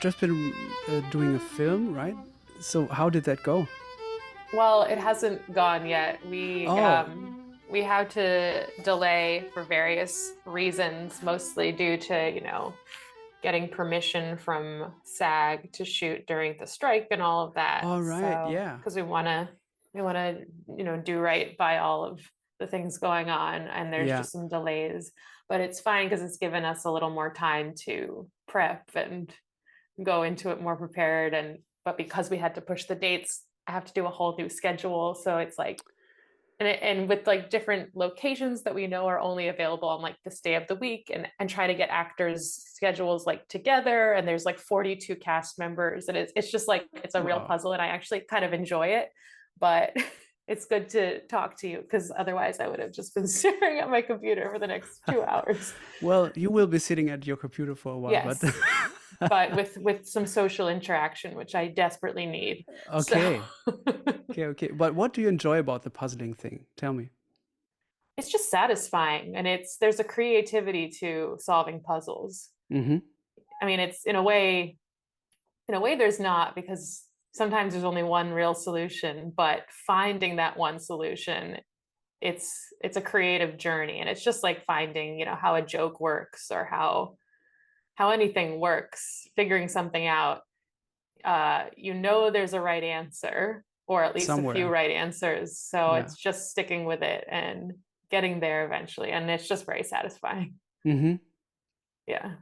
just been doing a film, right? So how did that go? Well, it hasn't gone yet. Oh, We had to delay for various reasons, mostly due to, getting permission from SAG to shoot during the strike and all of that. all right, So, yeah, because we want to, do right by all of the things going on, and there's yeah. just some delays. But it's fine because it's given us a little more time to prep and go into it more prepared. But because we had to push the dates, I have to do a whole new schedule. So it's like, and with like different locations that we know are only available on like this day of the week, and try to get actors schedules like together, and there's like 42 cast members, and it's just like it's a real Wow. puzzle, and I actually kind of enjoy it, but it's good to talk to you because otherwise I would have just been staring at my computer for the next 2 hours. Well, you will be sitting at your computer for a while, but Yes, but with some social interaction, which I desperately need. So okay, okay. But what do you enjoy about the puzzling thing? Tell me. it's just satisfying, and there's a creativity to solving puzzles. Mm-hmm. I mean, it's in a way there's not, because sometimes there's only one real solution, but finding that one solution, it's a creative journey, and it's just like finding, how a joke works, or how anything works, figuring something out. There's a right answer, or at least a few Somewhere. right answers. So Yeah. it's just sticking with it and getting there eventually. And it's just very satisfying. Mm-hmm. Yeah.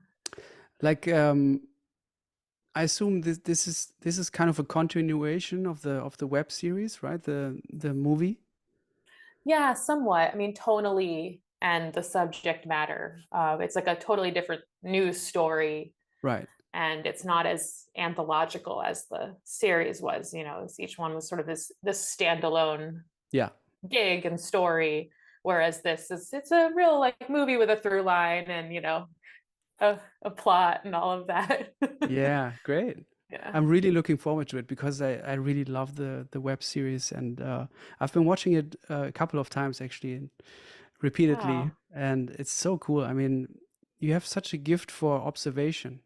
Like, I assume this is kind of a continuation of the web series, right? The movie. Yeah, somewhat. I mean, tonally and the subject matter. It's like a totally different news story, Right. and it's not as anthological as the series was. Each one was sort of this standalone Yeah. gig and story, whereas it's a real like movie with a through line, and a plot and all of that. Yeah, great. Yeah. I'm really looking forward to it because I really love the web series and I've been watching it a couple of times actually and repeatedly Oh, and it's so cool. I mean, you have such a gift for observation.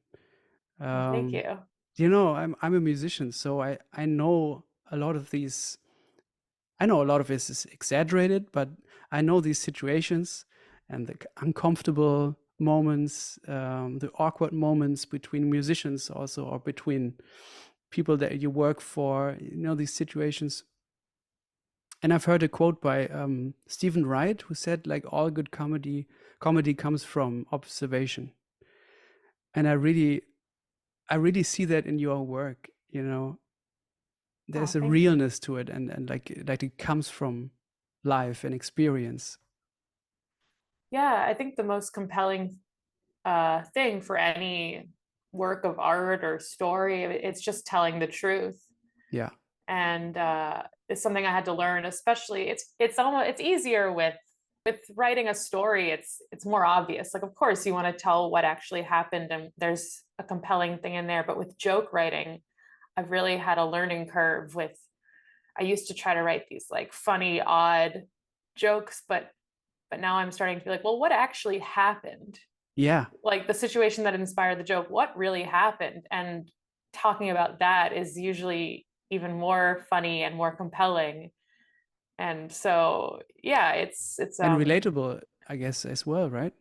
well, thank Um, you. I'm a musician, so I know a lot of these. I know a lot of this is exaggerated, but I know these situations and the uncomfortable moments, the awkward moments between musicians also, or between people that you work for, these situations. And I've heard a quote by Stephen Wright, who said, like, all good comedy comes from observation. And I really see that in your work, Oh, there's a thank you. realness to it and like it comes from life and experience. Yeah, I think the most compelling thing for any work of art or story, it's just telling the truth. Yeah. And it's something I had to learn. Especially it's easier with writing a story. It's more obvious. Like, of course you want to tell what actually happened, and there's a compelling thing in there. But with joke writing, I've really had a learning curve. With I used to try to write these like funny, odd jokes, but now I'm starting to be like, well, what actually happened? Yeah. Like the situation that inspired the joke, what really happened? And talking about that is usually even more funny and more compelling. And so, yeah, it's And relatable, I guess, as well, right?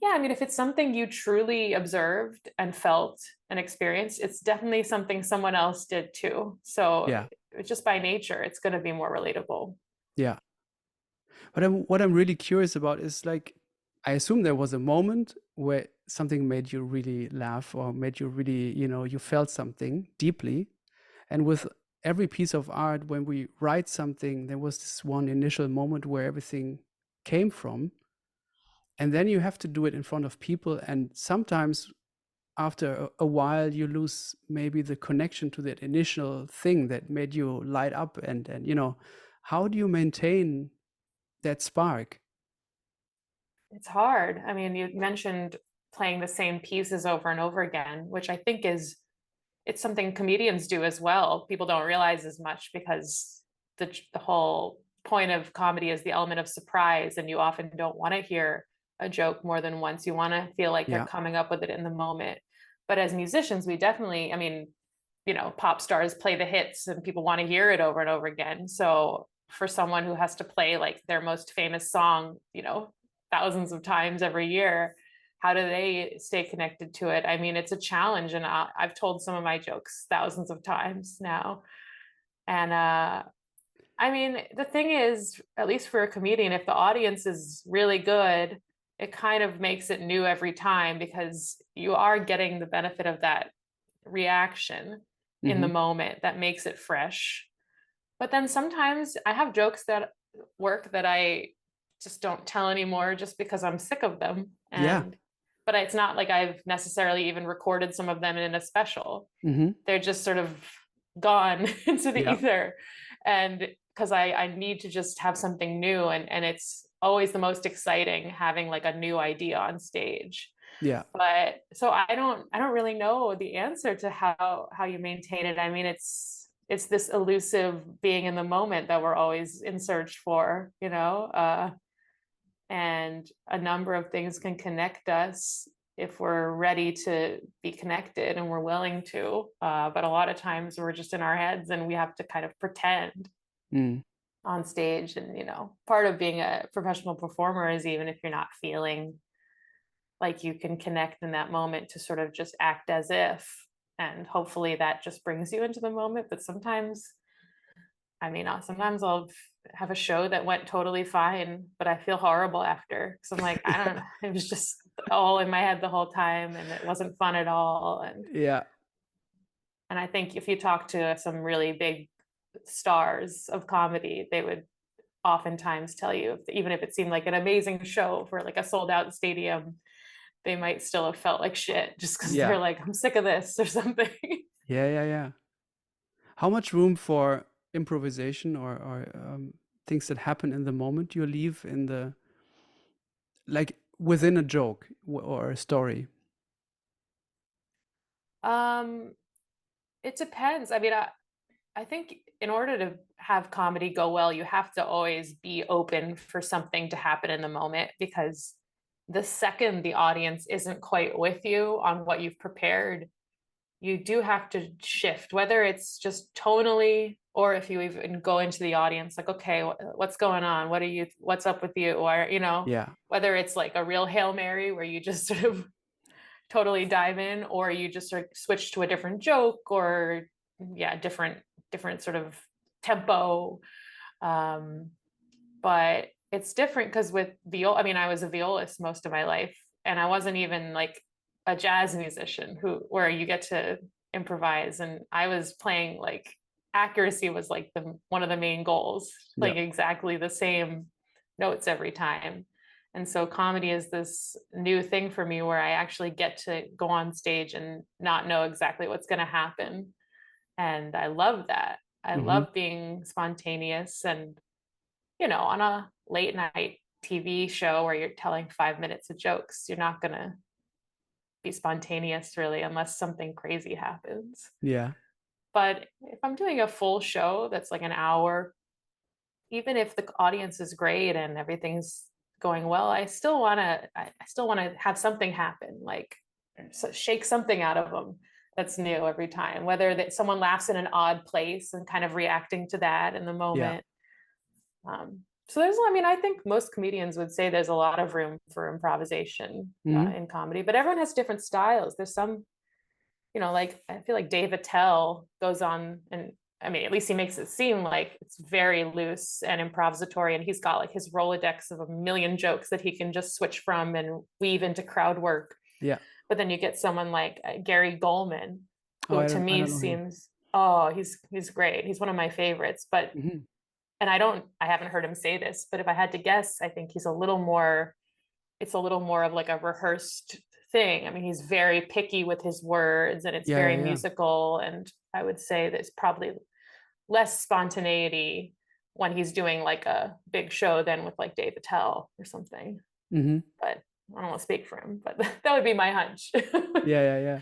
yeah, I mean, if it's something you truly observed and felt and experienced, it's definitely something someone else did too. So Yeah. just by nature, it's going to be more relatable. Yeah. But what I'm really curious about is like, I assume there was a moment where something made you really laugh or made you really, you felt something deeply. And with every piece of art, when we write something, there was this one initial moment where everything came from. And then you have to do it in front of people. And sometimes after a while, you lose maybe the connection to that initial thing that made you light up. And how do you maintain that spark? It's hard. I mean, you mentioned playing the same pieces over and over again, which I think it's something comedians do as well. People don't realize as much because the whole point of comedy is the element of surprise, and you often don't want to hear a joke more than once. You want to feel like you're Yeah. coming up with it in the moment. But as musicians, we definitely, I mean, pop stars play the hits and people want to hear it over and over again. So for someone who has to play like their most famous song, thousands of times every year, how do they stay connected to it? I mean, it's a challenge, and I've told some of my jokes thousands of times now. And I mean, the thing is, at least for a comedian, if the audience is really good, it kind of makes it new every time because you are getting the benefit of that reaction in the Mm-hmm. moment that makes it fresh. But then sometimes I have jokes that work that I just don't tell anymore just because I'm sick of them. Yeah. But it's not like I've necessarily even recorded some of them in a special. Mm-hmm. They're just sort of gone into the Yeah. ether. And because I need to just have something new, and it's always the most exciting having like a new idea on stage. Yeah. But so I don't really know the answer to how you maintain it. I mean, it's this elusive being in the moment that we're always in search for, and a number of things can connect us if we're ready to be connected and we're willing to. But a lot of times we're just in our heads and we have to kind of pretend Mm. on stage. And, part of being a professional performer is even if you're not feeling like you can connect in that moment to sort of just act as if, and hopefully that just brings you into the moment. But sometimes, I mean, sometimes I'll have a show that went totally fine, but I feel horrible after because I'm like, I don't know, it was just all in my head the whole time and it wasn't fun at all. Yeah. And I think if you talk to some really big stars of comedy, they would oftentimes tell you, even if it seemed like an amazing show for like a sold out stadium, they might still have felt like shit just because Yeah. they're like, I'm sick of this or something. Yeah. Yeah. Yeah. How much room for improvisation or things that happen in the moment you leave in the, like, within a joke or a story? um, it depends. I mean, I think in order to have comedy go well, you have to always be open for something to happen in the moment because the second the audience isn't quite with you on what you've prepared, you do have to shift, whether it's just tonally or if you even go into the audience like, okay, what's going on, what's up with you, or Yeah. whether it's like a real Hail Mary where you just sort of totally dive in, or you just sort of switch to a different joke, or yeah, different sort of tempo. um but it's different because with viola, I mean, I was a violist most of my life, and I wasn't even like a jazz musician where you get to improvise, and I was playing like accuracy was like the one of the main goals, Yeah. like exactly the same notes every time. And so comedy is this new thing for me where I actually get to go on stage and not know exactly what's going to happen, and I love that. I Mm-hmm. love being spontaneous. And on a late night TV show where you're telling 5 minutes of jokes, you're not going to be spontaneous really unless something crazy happens. Yeah. But if I'm doing a full show that's like an hour, even if the audience is great and everything's going well, I still want to have something happen, like shake something out of them that's new every time, whether that someone laughs in an odd place and kind of reacting to that in the Yeah. moment. So I mean, I think most comedians would say there's a lot of room for improvisation Mm-hmm. in comedy, but everyone has different styles. There's some, like I feel like Dave Attell goes on, and I mean, at least he makes it seem like it's very loose and improvisatory, and he's got like his Rolodex of a million jokes that he can just switch from and weave into crowd work. Yeah. But then you get someone like Gary Goldman, Oh, who to I me don't know him. seems, oh, he's great. He's one of my favorites. But Mm-hmm. and I haven't heard him say this, but if I had to guess, I think he's a little more, it's a little more of like a rehearsed thing. I mean, he's very picky with his words and it's Yeah. very Yeah. Yeah. musical. And I would say there's probably less spontaneity when he's doing like a big show than with like Dave Attell or something. Mm-hmm. But I don't want to speak for him, but that would be my hunch. Yeah. Yeah. Yeah.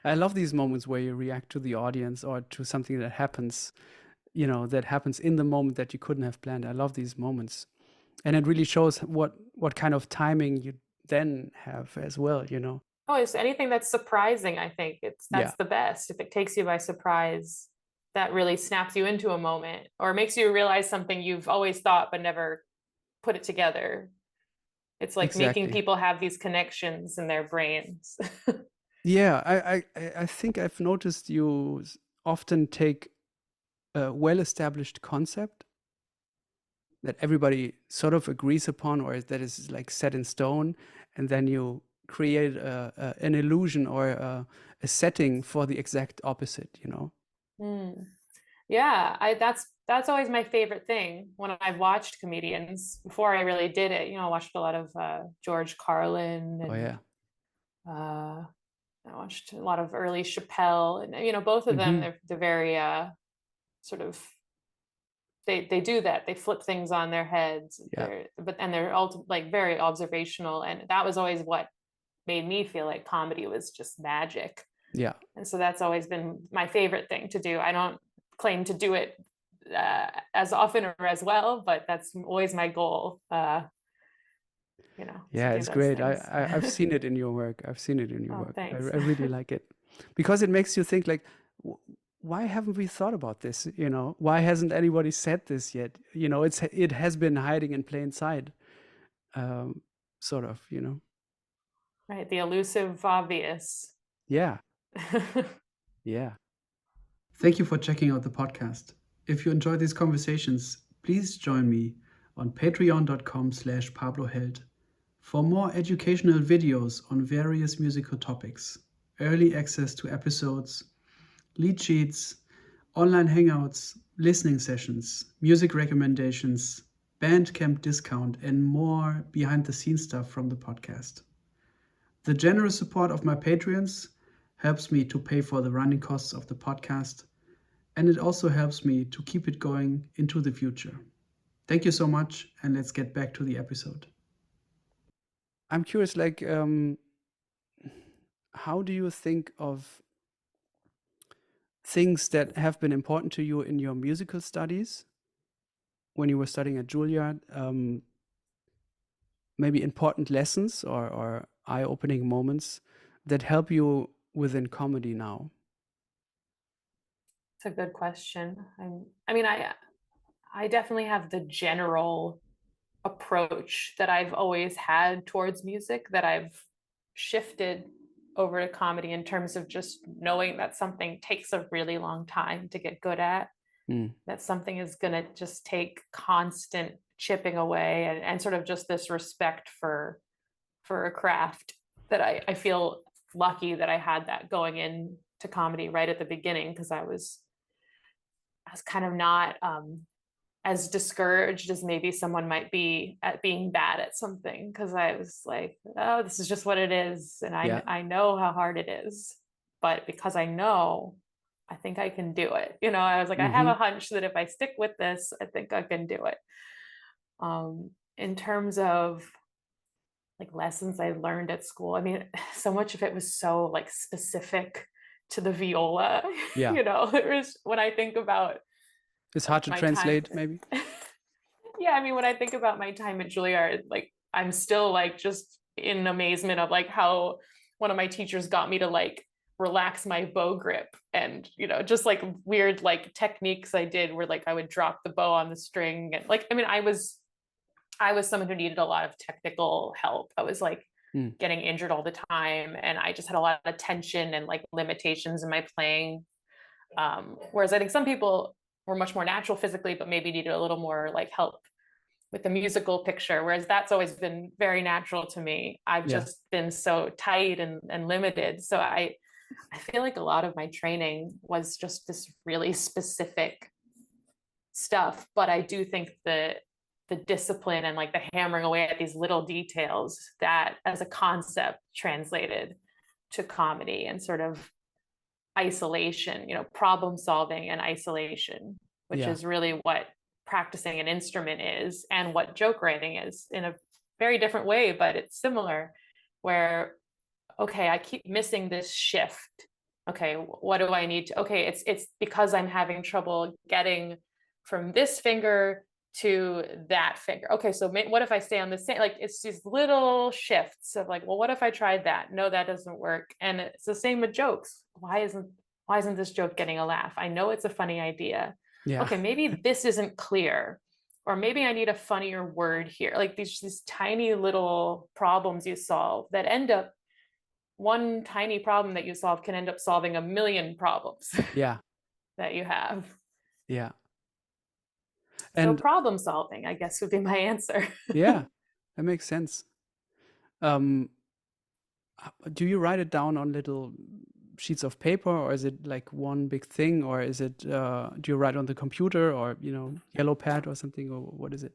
I love these moments where you react to the audience or to something that happens, that happens in the moment that you couldn't have planned. I love these moments. And it really shows what kind of timing you then have as well. Always anything that's surprising, I think Yeah, that's the best. If it takes you by surprise, that really snaps you into a moment or makes you realize something you've always thought but never put it together. It's like making exactly. people have these connections in their brains. Yeah, I think I've noticed you often take a well-established concept that everybody sort of agrees upon or that is like set in stone, and then you create an illusion or a setting for the exact opposite, you know? Mm. Yeah, I that's always my favorite thing when I've watched comedians before I really did it. I watched a lot of George Carlin Oh and yeah. uh I watched a lot of early Chappelle, and both of them Hmm. they're very sort of they do that. They flip things on their heads. Yeah. They're all like very observational, and that was always what made me feel like comedy was just magic. Yeah. And so that's always been my favorite thing to do. I don't claim to do it as often or as well, but that's always my goal. To Yeah, do it's those great. things. I've seen it in your work. I've seen it in your Oh, work. thanks. I really like it because it makes you think like, why haven't we thought about this? You know, why hasn't anybody said this yet? You know, it has been hiding in plain sight, um, sort of. You know. Right, the elusive obvious. Yeah. Yeah. Thank you for checking out the podcast. If you enjoy these conversations, please join me on patreon.com/pabloheld for more educational videos on various musical topics, early access to episodes, lead sheets, online hangouts, listening sessions, music recommendations, Bandcamp discount, and more behind the scenes stuff from the podcast. The generous support of my Patreons helps me to pay for the running costs of the podcast, and it also helps me to keep it going into the future. Thank you so much, and let's get back to the episode. I'm curious, like, how do you think of things that have been important to you in your musical studies when you were studying at Juilliard? Maybe important lessons or eye-opening moments that help you within comedy now? It's a good question. I definitely have the general approach that I've always had towards music that I've shifted over to comedy in terms of just knowing that something takes a really long time to get good at, Mm. that something is going to just take constant chipping away, and sort of just this respect for a craft that I feel lucky that I had that going into comedy right at the beginning, because I was kind of not as discouraged as maybe someone might be at being bad at something, because I was like, oh, this is just what it is, and Yeah. I know how hard it is, but because I know, I think I can do it. I was like, I have a hunch that if I stick with this, I think I can do it. In terms of like lessons I learned at school, I mean, so much of it was so like specific to the viola. Yeah. It was, when I think about It's hard like to my time. translate, maybe. Yeah, I mean, when I think about my time at Juilliard, like I'm still like just in amazement of like how one of my teachers got me to like relax my bow grip, and just like weird like techniques I did where like I would drop the bow on the string, and like, I mean, I was someone who needed a lot of technical help. I was like Mm. getting injured all the time, and I just had a lot of tension and like limitations in my playing. Whereas I think some people were much more natural physically, but maybe needed a little more like help with the musical picture. Whereas that's always been very natural to me. I've Yeah. just been so tight and limited. So I feel like a lot of my training was just this really specific stuff. But I do think that the discipline and like the hammering away at these little details, that as a concept translated to comedy and sort of isolation, problem solving and isolation, which Yeah. is really what practicing an instrument is, and what joke writing is, in a very different way, but it's similar. Where, okay, I keep missing this shift. Okay, what do I need to? Okay, it's because I'm having trouble getting from this finger to that figure. Okay, so what if I stay on the same, like it's these little shifts of like, well, what if I tried that? No, that doesn't work. And it's the same with jokes. Why isn't this joke getting a laugh? I know it's a funny idea. Yeah. Okay, maybe this isn't clear, or maybe I need a funnier word here. Like these tiny little problems you solve that end up, one tiny problem that you solve can end up solving a million problems Yeah. that you have. Yeah. So And problem solving, I guess, would be my answer. yeah, that makes sense. Um, do you write it down on little sheets of paper, or is it like one big thing, or is it do you write on the computer, or yellow pad or something, or what is it?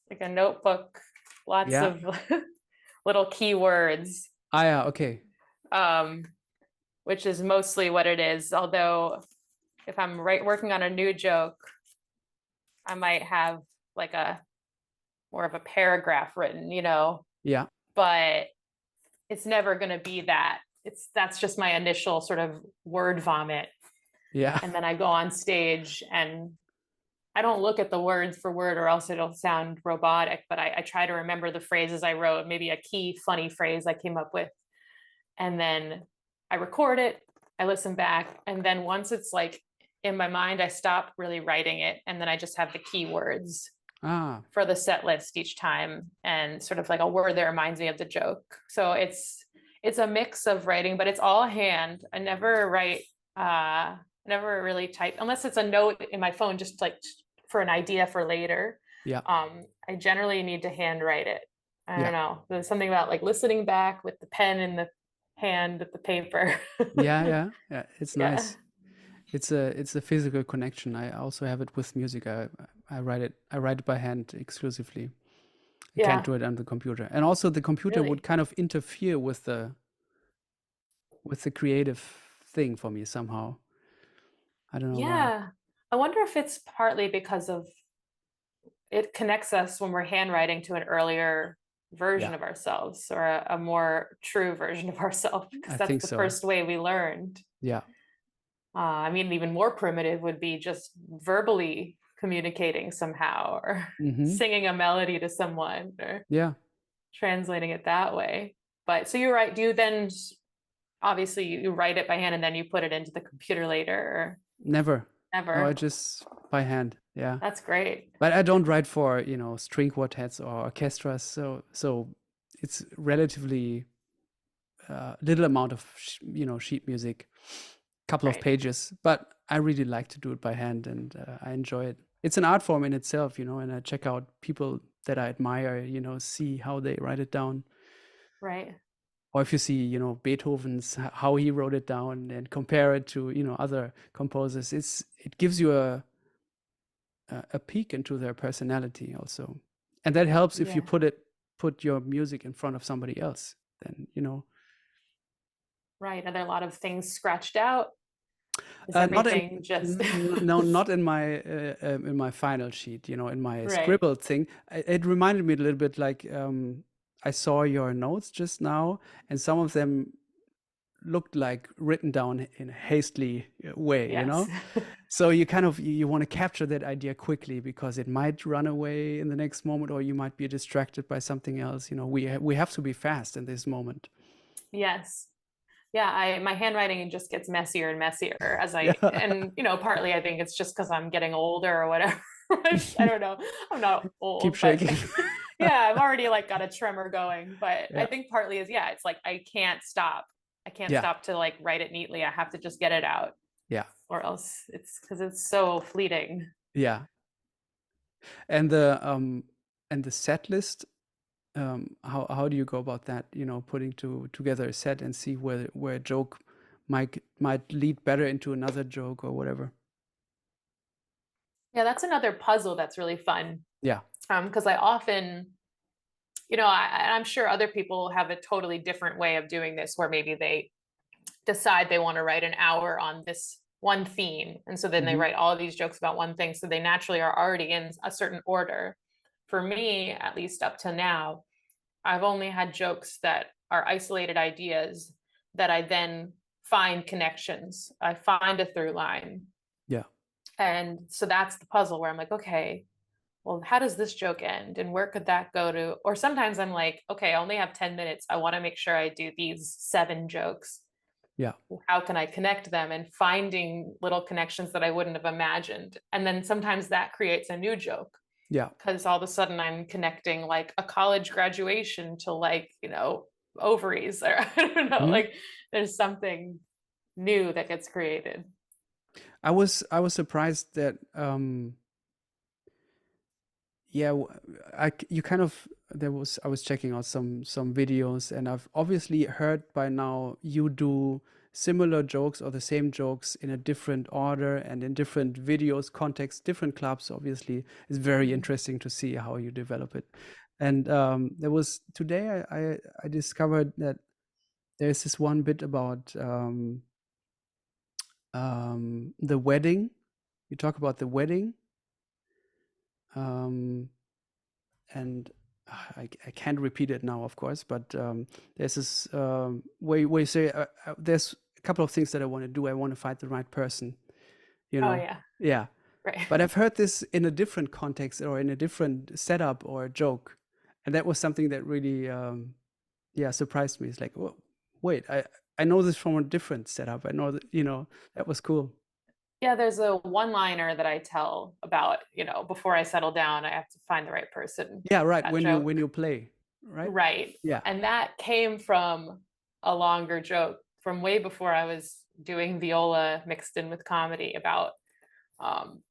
Like a notebook, lots Yeah. of little keywords, Ah, yeah. Okay. which is mostly what it is. Although if I'm working on a new joke, I might have like a more of a paragraph written, Yeah. but it's never going to be that. That's just my initial sort of word vomit. Yeah. And then I go on stage and I don't look at the words for word or else it'll sound robotic, but I try to remember the phrases I wrote, maybe a key funny phrase I came up with. And then I record it, I listen back. And then once it's like in my mind, I stop really writing it. And then I just have the keywords Ah. for the set list each time, and sort of like a word that reminds me of the joke. So it's a mix of writing, but it's all hand. I never write, never really type unless it's a note in my phone, just like for an idea for later. Yeah. I generally need to handwrite it. I Yeah. don't know. There's something about like listening back with the pen in the hand with the paper. Yeah. Yeah. Yeah. It's Yeah. nice. It's a physical connection. I also have it with music. I write it by hand exclusively. I can't Yeah. do it on the computer. And also the computer would Really. kind of interfere with the creative thing for me somehow. I don't know why. Yeah. I wonder if it's partly because of it connects us when we're handwriting to an earlier version Yeah, of ourselves, or a more true version of ourselves, because I that's think the so. first way we learned. Yeah. I mean, even more primitive would be just verbally communicating somehow, or Mm-hmm. singing a melody to someone, or Yeah. translating it that way. But so you're right. Do you then, obviously, you write it by hand and then you put it into the computer later, or Never. No, I never? just by hand. Yeah. That's great. But I don't write for, string quartets or orchestras. So it's relatively little amount of, sheet music, couple of Right. pages. But I really like to do it by hand, and I enjoy it. It's an art form in itself, and I check out people that I admire, see how they write it down. Right. Or if you see, Beethoven's, how he wrote it down, and compare it to, other composers, it gives you a peek into their personality also. And that helps if you Yeah. put your music in front of somebody else, then, Right. Are there a lot of things scratched out? Is not in everything just no, not in my final sheet, in my right? scribbled thing. It reminded me a little bit like, I saw your notes just now, and some of them looked like written down in a hastily way, Yes. So you kind of you want to capture that idea quickly, because it might run away in the next moment, or you might be distracted by something else. We have to be fast in this moment. Yes. Yeah, my handwriting just gets messier and messier as Yeah. and partly I think it's just because I'm getting older or whatever. I don't know. I'm not Keep old, but shaking. yeah, I've already like got a tremor going. But I Yeah. think partly is, yeah, it's like I can't stop. I can't Yeah. stop to like write it neatly. I have to just get it out, Yeah. or else it's because it's so fleeting. Yeah. And the set list, how do you go about that? Putting together a set and see where a joke might lead better into another joke or whatever. Yeah, that's another puzzle that's really fun. Yeah. Because I often, I'm sure other people have a totally different way of doing this, where maybe they decide they want to write an hour on this one theme. And so then they Hmm. write all of these jokes about one thing. So they naturally are already in a certain order. For me, at least up to now, I've only had jokes that are isolated ideas that I then find connections. I find a through line. Yeah. And so that's the puzzle where I'm like, okay, well, how does this joke end? And where could that go to? Or sometimes I'm like, okay, I only have 10 minutes. I want to make sure I do these 7 jokes. Yeah. How can I connect them, and finding little connections that I wouldn't have imagined. And then sometimes that creates a new joke Yeah. because all of a sudden I'm connecting like a college graduation to like, ovaries, or I don't know, Mhm. like there's something new that gets created. I was surprised that yeah, you kind of I was checking out some videos, and I've obviously heard by now you do similar jokes or the same jokes in a different order and in different videos, contexts, different clubs. Obviously, it's very Mhm. interesting to see how you develop it. And there was today I discovered that there's this one bit about the wedding. You talk about the wedding. Um, and I can't repeat it now, of course, but there's this where you say there's a couple of things that I want to do. I want to find the right person, you Oh know. yeah, Yeah, right. but I've heard this in a different context or in a different setup or joke, and that was something that really yeah, surprised me. It's like, oh, wait, I know this from a different setup. I know that, that was cool. Yeah, there's a one-liner that I tell about, before I settle down, I have to find the right person. Yeah, right. That When joke. you play, right? Right. Yeah. And that came from a longer joke from way before I was doing viola mixed in with comedy about um,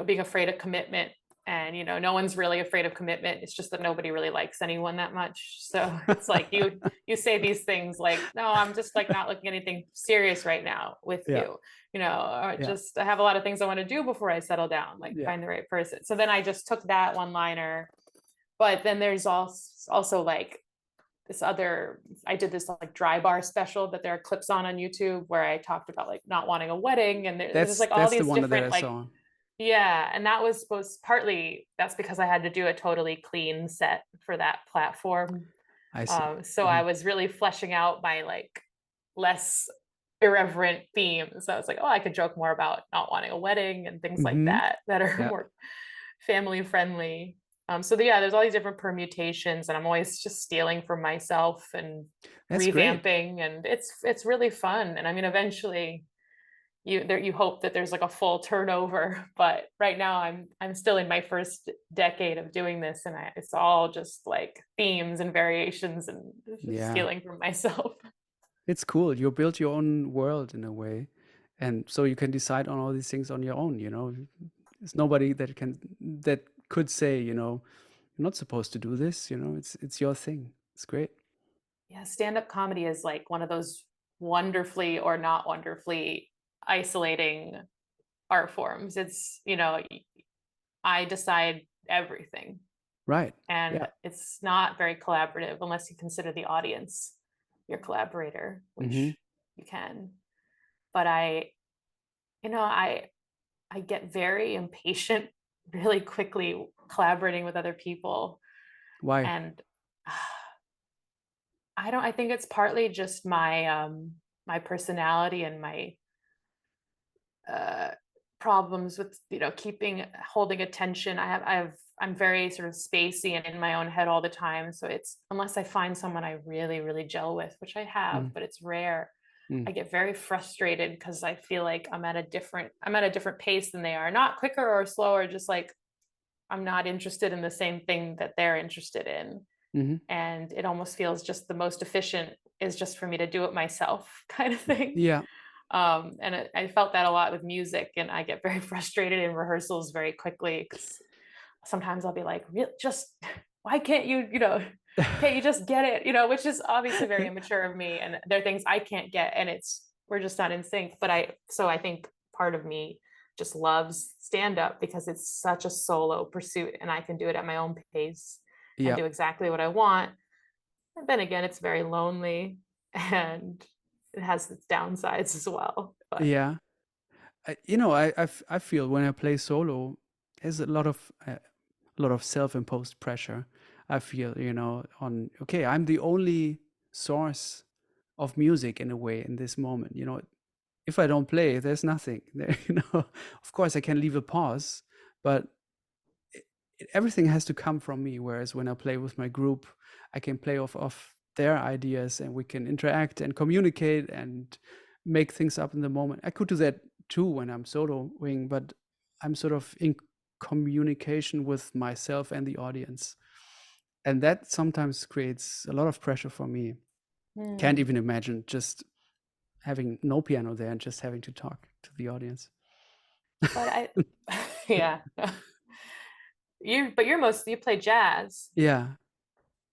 being afraid of commitment. And no one's really afraid of commitment. It's just that nobody really likes anyone that much. So it's like you say these things like, no, I'm just like not looking at anything serious right now with Yeah. you, or Yeah. just I have a lot of things I want to do before I settle down, like Yeah. find the right person. So then I just took that one liner, but then there's also like this other, I did this like dry bar special that there are clips on YouTube where I talked about like not wanting a wedding, and there's like all That's the these one that I different like, saw. yeah, and that was supposed, partly that's because I had to do a totally clean set for that platform. I see. So I Mhm. was really fleshing out my like less irreverent themes. I was like, oh, I could joke more about not wanting a wedding and things like Mhm. that are Yeah. more family friendly. Yeah, there's all these different permutations, and I'm always just stealing from myself and That's great. revamping, and it's really fun. And I mean, eventually, you hope that there's like a full turnover, but right now I'm still in my first decade of doing this, and it's all just like themes and variations and just Yeah. stealing from myself. It's cool. You build your own world in a way. And so you can decide on all these things on your own, you know. There's nobody that could say, you're not supposed to do this, it's your thing. It's great. Yeah, stand-up comedy is like one of those wonderfully or not wonderfully isolating art forms. I decide everything, Right. Yeah. and it's not very collaborative unless you consider the audience your collaborator, Mhm. which you can. But I get very impatient really quickly collaborating with other people, Why? and I think it's partly just my personality and my uh, problems with keeping holding attention. I'm very sort of spacey and in my own head all the time. So it's unless I find someone I really really gel with, which I have, Mm. but it's rare. Mm. I get very frustrated because I feel like I'm at a different pace than they are. Not quicker or slower, just like I'm not interested in the same thing that they're interested in. Mhm. And it almost feels just the most efficient is just for me to do it myself kind of thing. Yeah. And I felt that a lot with music, and I get very frustrated in rehearsals very quickly because sometimes I'll be like, "Real, just why can't you, can't you just get it?" Which is obviously very immature of me, and there are things I can't get, and we're just not in sync. So I think part of me just loves stand up because it's such a solo pursuit, and I can do it at my own pace and Yeah. do exactly what I want. And then again, it's very lonely, and it has its downsides as well. But Yeah. I feel when I play solo, there's a lot of self-imposed pressure. I feel, on okay, I'm the only source of music in a way in this moment. If I don't play, there's nothing there. Of course, I can leave a pause, but everything has to come from me. Whereas when I play with my group, I can play off their ideas, and we can interact and communicate and make things up in the moment. I could do that too when I'm soloing, but I'm sort of in communication with myself and the audience. And that sometimes creates a lot of pressure for me. Can't even imagine just having no piano there and just having to talk to the audience. But yeah. You play jazz. Yeah.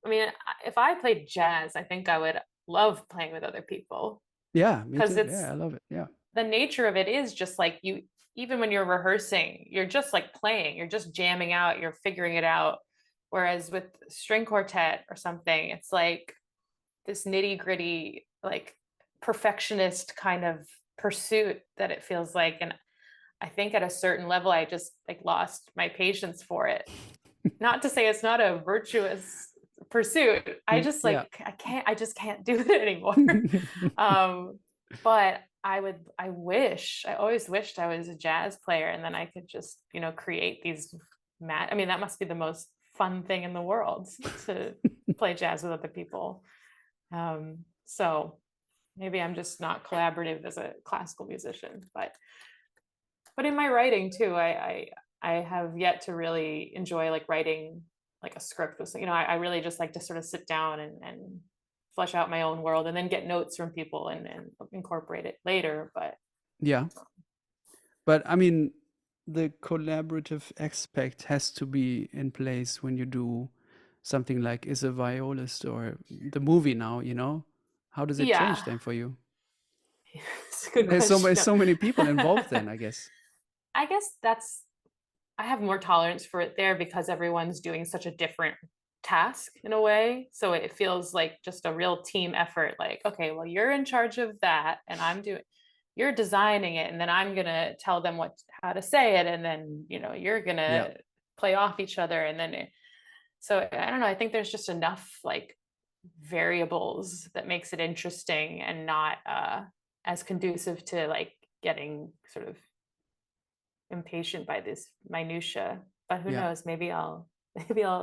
I mean, if I played jazz, I think I would love playing with other people, Yeah, me because too. it's Yeah, I love it. Yeah. the nature of it is just like you, even when you're rehearsing, you're just like playing, you're just jamming out, you're figuring it out. Whereas with string quartet or something, it's like this nitty gritty, like perfectionist kind of pursuit that it feels like. And I think at a certain level, I just like lost my patience for it. Not to say it's not a virtuous pursuit. I just Yeah. like, I just can't do it anymore. But I always wished I was a jazz player, and then I could just, create these I mean, that must be the most fun thing in the world, to play jazz with other people. So maybe I'm just not collaborative as a classical musician, but in my writing too, I have yet to really enjoy like writing like a script with, I really just like to sort of sit down and flesh out my own world, and then get notes from people and incorporate it later. But Yeah. But I mean, the collaborative aspect has to be in place when you do something like Is A Violist or the movie now, How does it change yeah, then for you? it's a good There's so many, question. so many people involved then, I guess. I guess I have more tolerance for it there, because everyone's doing such a different task in a way. So it feels like just a real team effort. Like, okay, well, you're in charge of that, and you're designing it, and then I'm gonna tell them how to say it, and then you're Yeah. gonna play off each other, and then so I don't know. I think there's just enough like variables that makes it interesting, and not as conducive to like getting sort of impatient by this minutia. But who Yeah. knows? Maybe I'll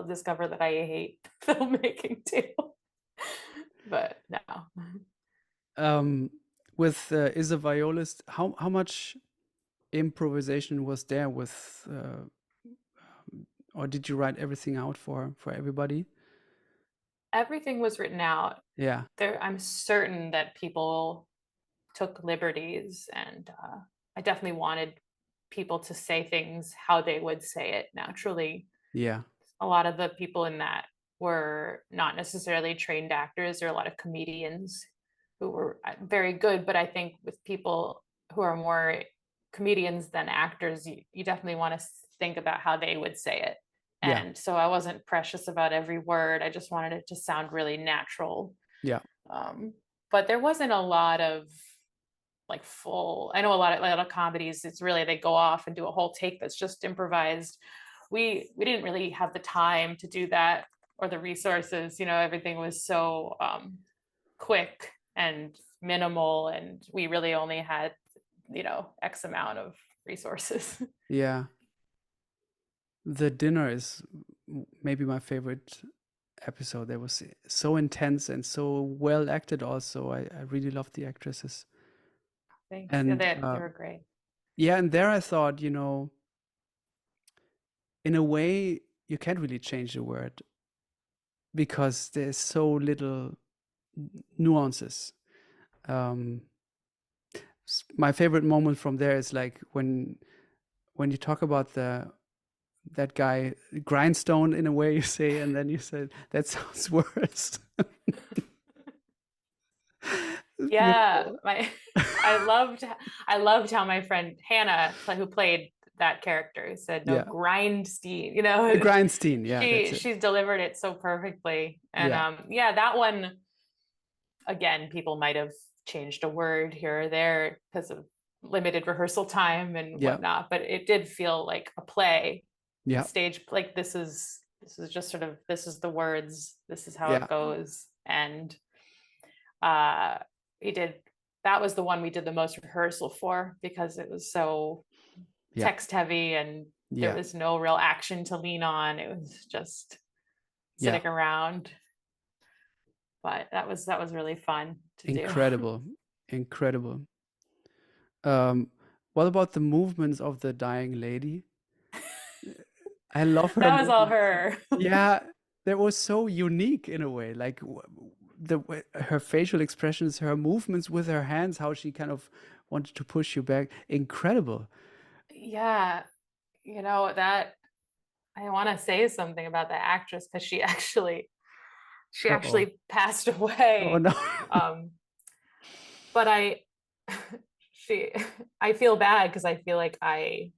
discover that I hate filmmaking too. But no. Um, with Is A Violist, how much improvisation was there with, or did you write everything out for everybody? Everything was written out. Yeah. I'm certain that people took liberties, and I definitely wanted people to say things how they would say it naturally. Yeah. A lot of the people in that were not necessarily trained actors. There are a lot of comedians who were very good, but I think with people who are more comedians than actors, you definitely want to think about how they would say it. Yeah. And so I wasn't precious about every word. I just wanted it to sound really natural. Yeah. But there wasn't a lot of like full, I know a lot of comedies, it's really, they go off and do a whole take that's just improvised. We didn't really have the time to do that, or the resources. Everything was so quick and minimal, and we really only had X amount of resources. Yeah. The dinner is maybe my favorite episode. That was so intense and so well acted also. I really loved the actresses. Thanks. Yeah, And they were great. yeah, and there I thought, in a way, you can't really change the word because there's so little nuances. Um, my favorite moment from there is like when you talk about that guy grindstone in a way you say, and then you said that sounds worse. Yeah, Beautiful. I loved how my friend Hannah, who played that character, said no, Yeah, grindstein. grindstein. Yeah, that's it. She's delivered it so perfectly. And Yeah, yeah, that one, again, people might have changed a word here or there because of limited rehearsal time and yeah, whatnot, but it did feel like a play, yeah, stage, like this is just sort of, this is the words, this is how yeah, it goes. And uh we did, that was the one we did the most rehearsal for, because it was so yeah, text heavy, and there Yeah. was no real action to lean on. It was just Yeah. sitting around. But that was really fun to do. Incredible. Incredible. Um, what about the movements of the dying lady? I love her That was all movements. her. Yeah, that was so unique in a way. Like the way, her facial expressions, her movements with her hands, how she kind of wanted to push you back. Incredible. Yeah, that I want to say something about the actress because she Uh-oh. actually passed Oh away. no. Um, but she, I feel bad because I feel like I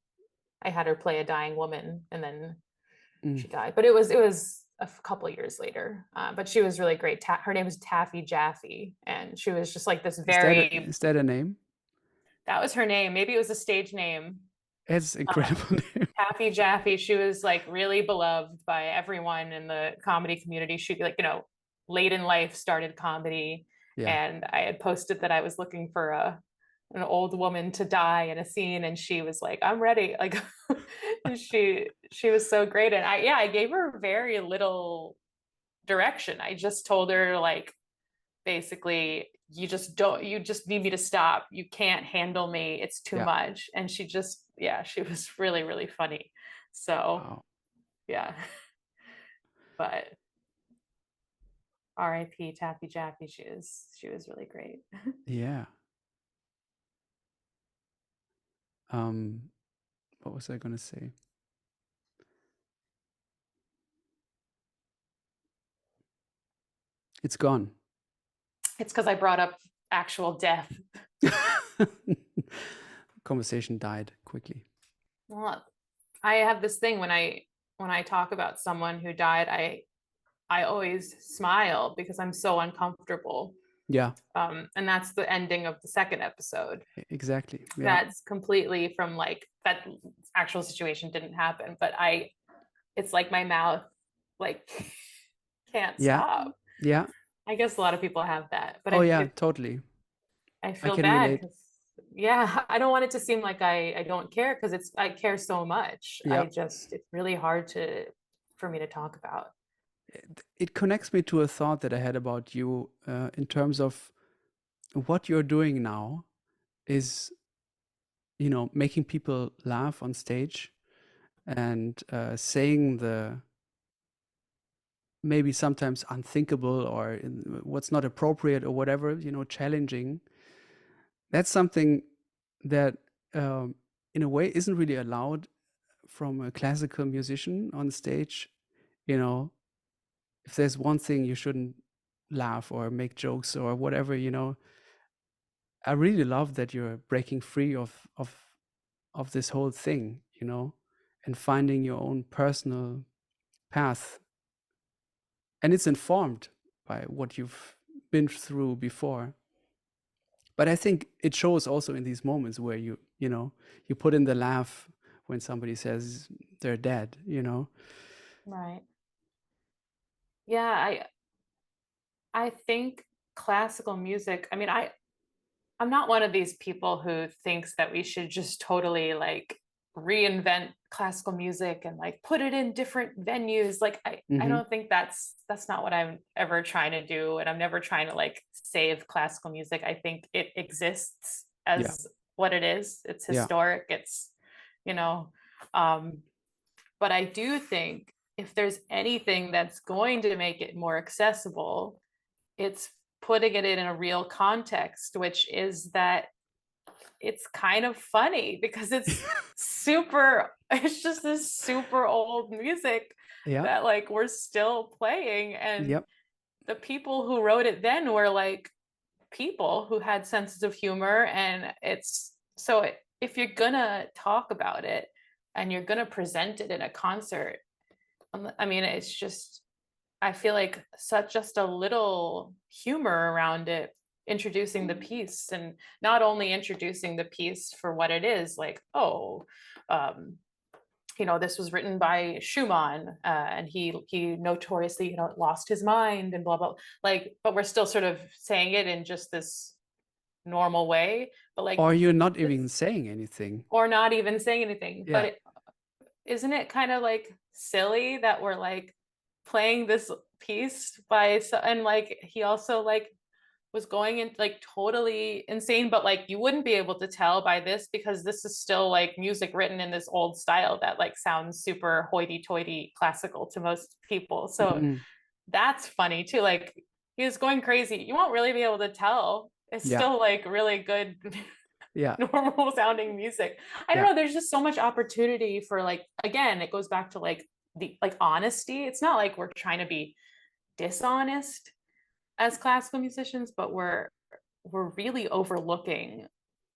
had her play a dying woman and then Mm. she died. But it was a couple of years later. But she was really great. Her name was Taffy Jaffe, and she was just like this very. Is that a name? That was her name. Maybe it was a stage name. It's incredible name. Taffy Jaffe. She was like really beloved by everyone in the comedy community. She like late in life started comedy, Yeah. and I had posted that I was looking for an old woman to die in a scene, and she was like, I'm ready. Like she was so great. And I gave her very little direction. I just told her like basically you just need me to stop. You can't handle me. It's too Yeah. much. And she was really, really funny. So Wow. yeah. But R.I.P. Taffy Jaffe, she was really great. Yeah. What was I gonna say? It's gone. It's because I brought up actual death. Conversation died quickly. Well, I have this thing when I talk about someone who died, I always smile because I'm so uncomfortable. Yeah, And that's the ending of the second episode. exactly. Yeah. That's completely from like that actual situation didn't happen, but it's like my mouth like can't Yeah. stop. Yeah. I guess a lot of people have that, but Oh yeah, totally. I I feel can bad relate. because yeah, I don't want it to seem like I don't care because I care so much. Yeah. It's really hard for me to talk about. It connects me to a thought that I had about you in terms of what you're doing now is, making people laugh on stage and saying the maybe sometimes unthinkable or what's not appropriate or whatever, challenging. That's something that, in a way, isn't really allowed from a classical musician on stage. You know, if there's one thing you shouldn't laugh or make jokes or whatever, I really love that you're breaking free of this whole thing, and finding your own personal path. And it's informed by what you've been through before. But I think it shows also in these moments where you put in the laugh when somebody says they're dead. Right. Yeah, I think classical music, I mean, I'm not one of these people who thinks that we should just totally like reinvent classical music and like put it in different venues. Like I Hmm. don't think that's not what I'm ever trying to do. And I'm never trying to like save classical music. I think it exists Yeah. as what it is. It's Yeah. historic. You know, um, but I do think if there's anything that's going to make it more accessible, it's putting it in a real context, which is that it's kind of funny because it's just this super old music Yeah. that like we're still playing. And Yep. the people who wrote it then were like people who had senses of humor. And if you're gonna talk about it and you're gonna present it in a concert, I mean, it's just, I feel like such just a little humor around it, introducing the piece, and not only introducing the piece for what it is, like, oh, um, this was written by Schumann, and he notoriously, lost his mind and blah blah. Like, but we're still sort of saying it in just this normal way, but like Or you're not this, even saying anything. or not even saying anything. Yeah. isn't it kind of like silly that we're like playing this piece by so, and like he also like was going in like totally insane, but like you wouldn't be able to tell by this because this is still like music written in this old style that like sounds super hoity-toity classical to most people. So Mm, that's funny too. Like he was going crazy. You won't really be able to tell. It's yeah, still like really good yeah, normal sounding music. I don't yeah, know, there's just so much opportunity for like, again, it goes back to like the like honesty. It's not like we're trying to be dishonest as classical musicians, but we're really overlooking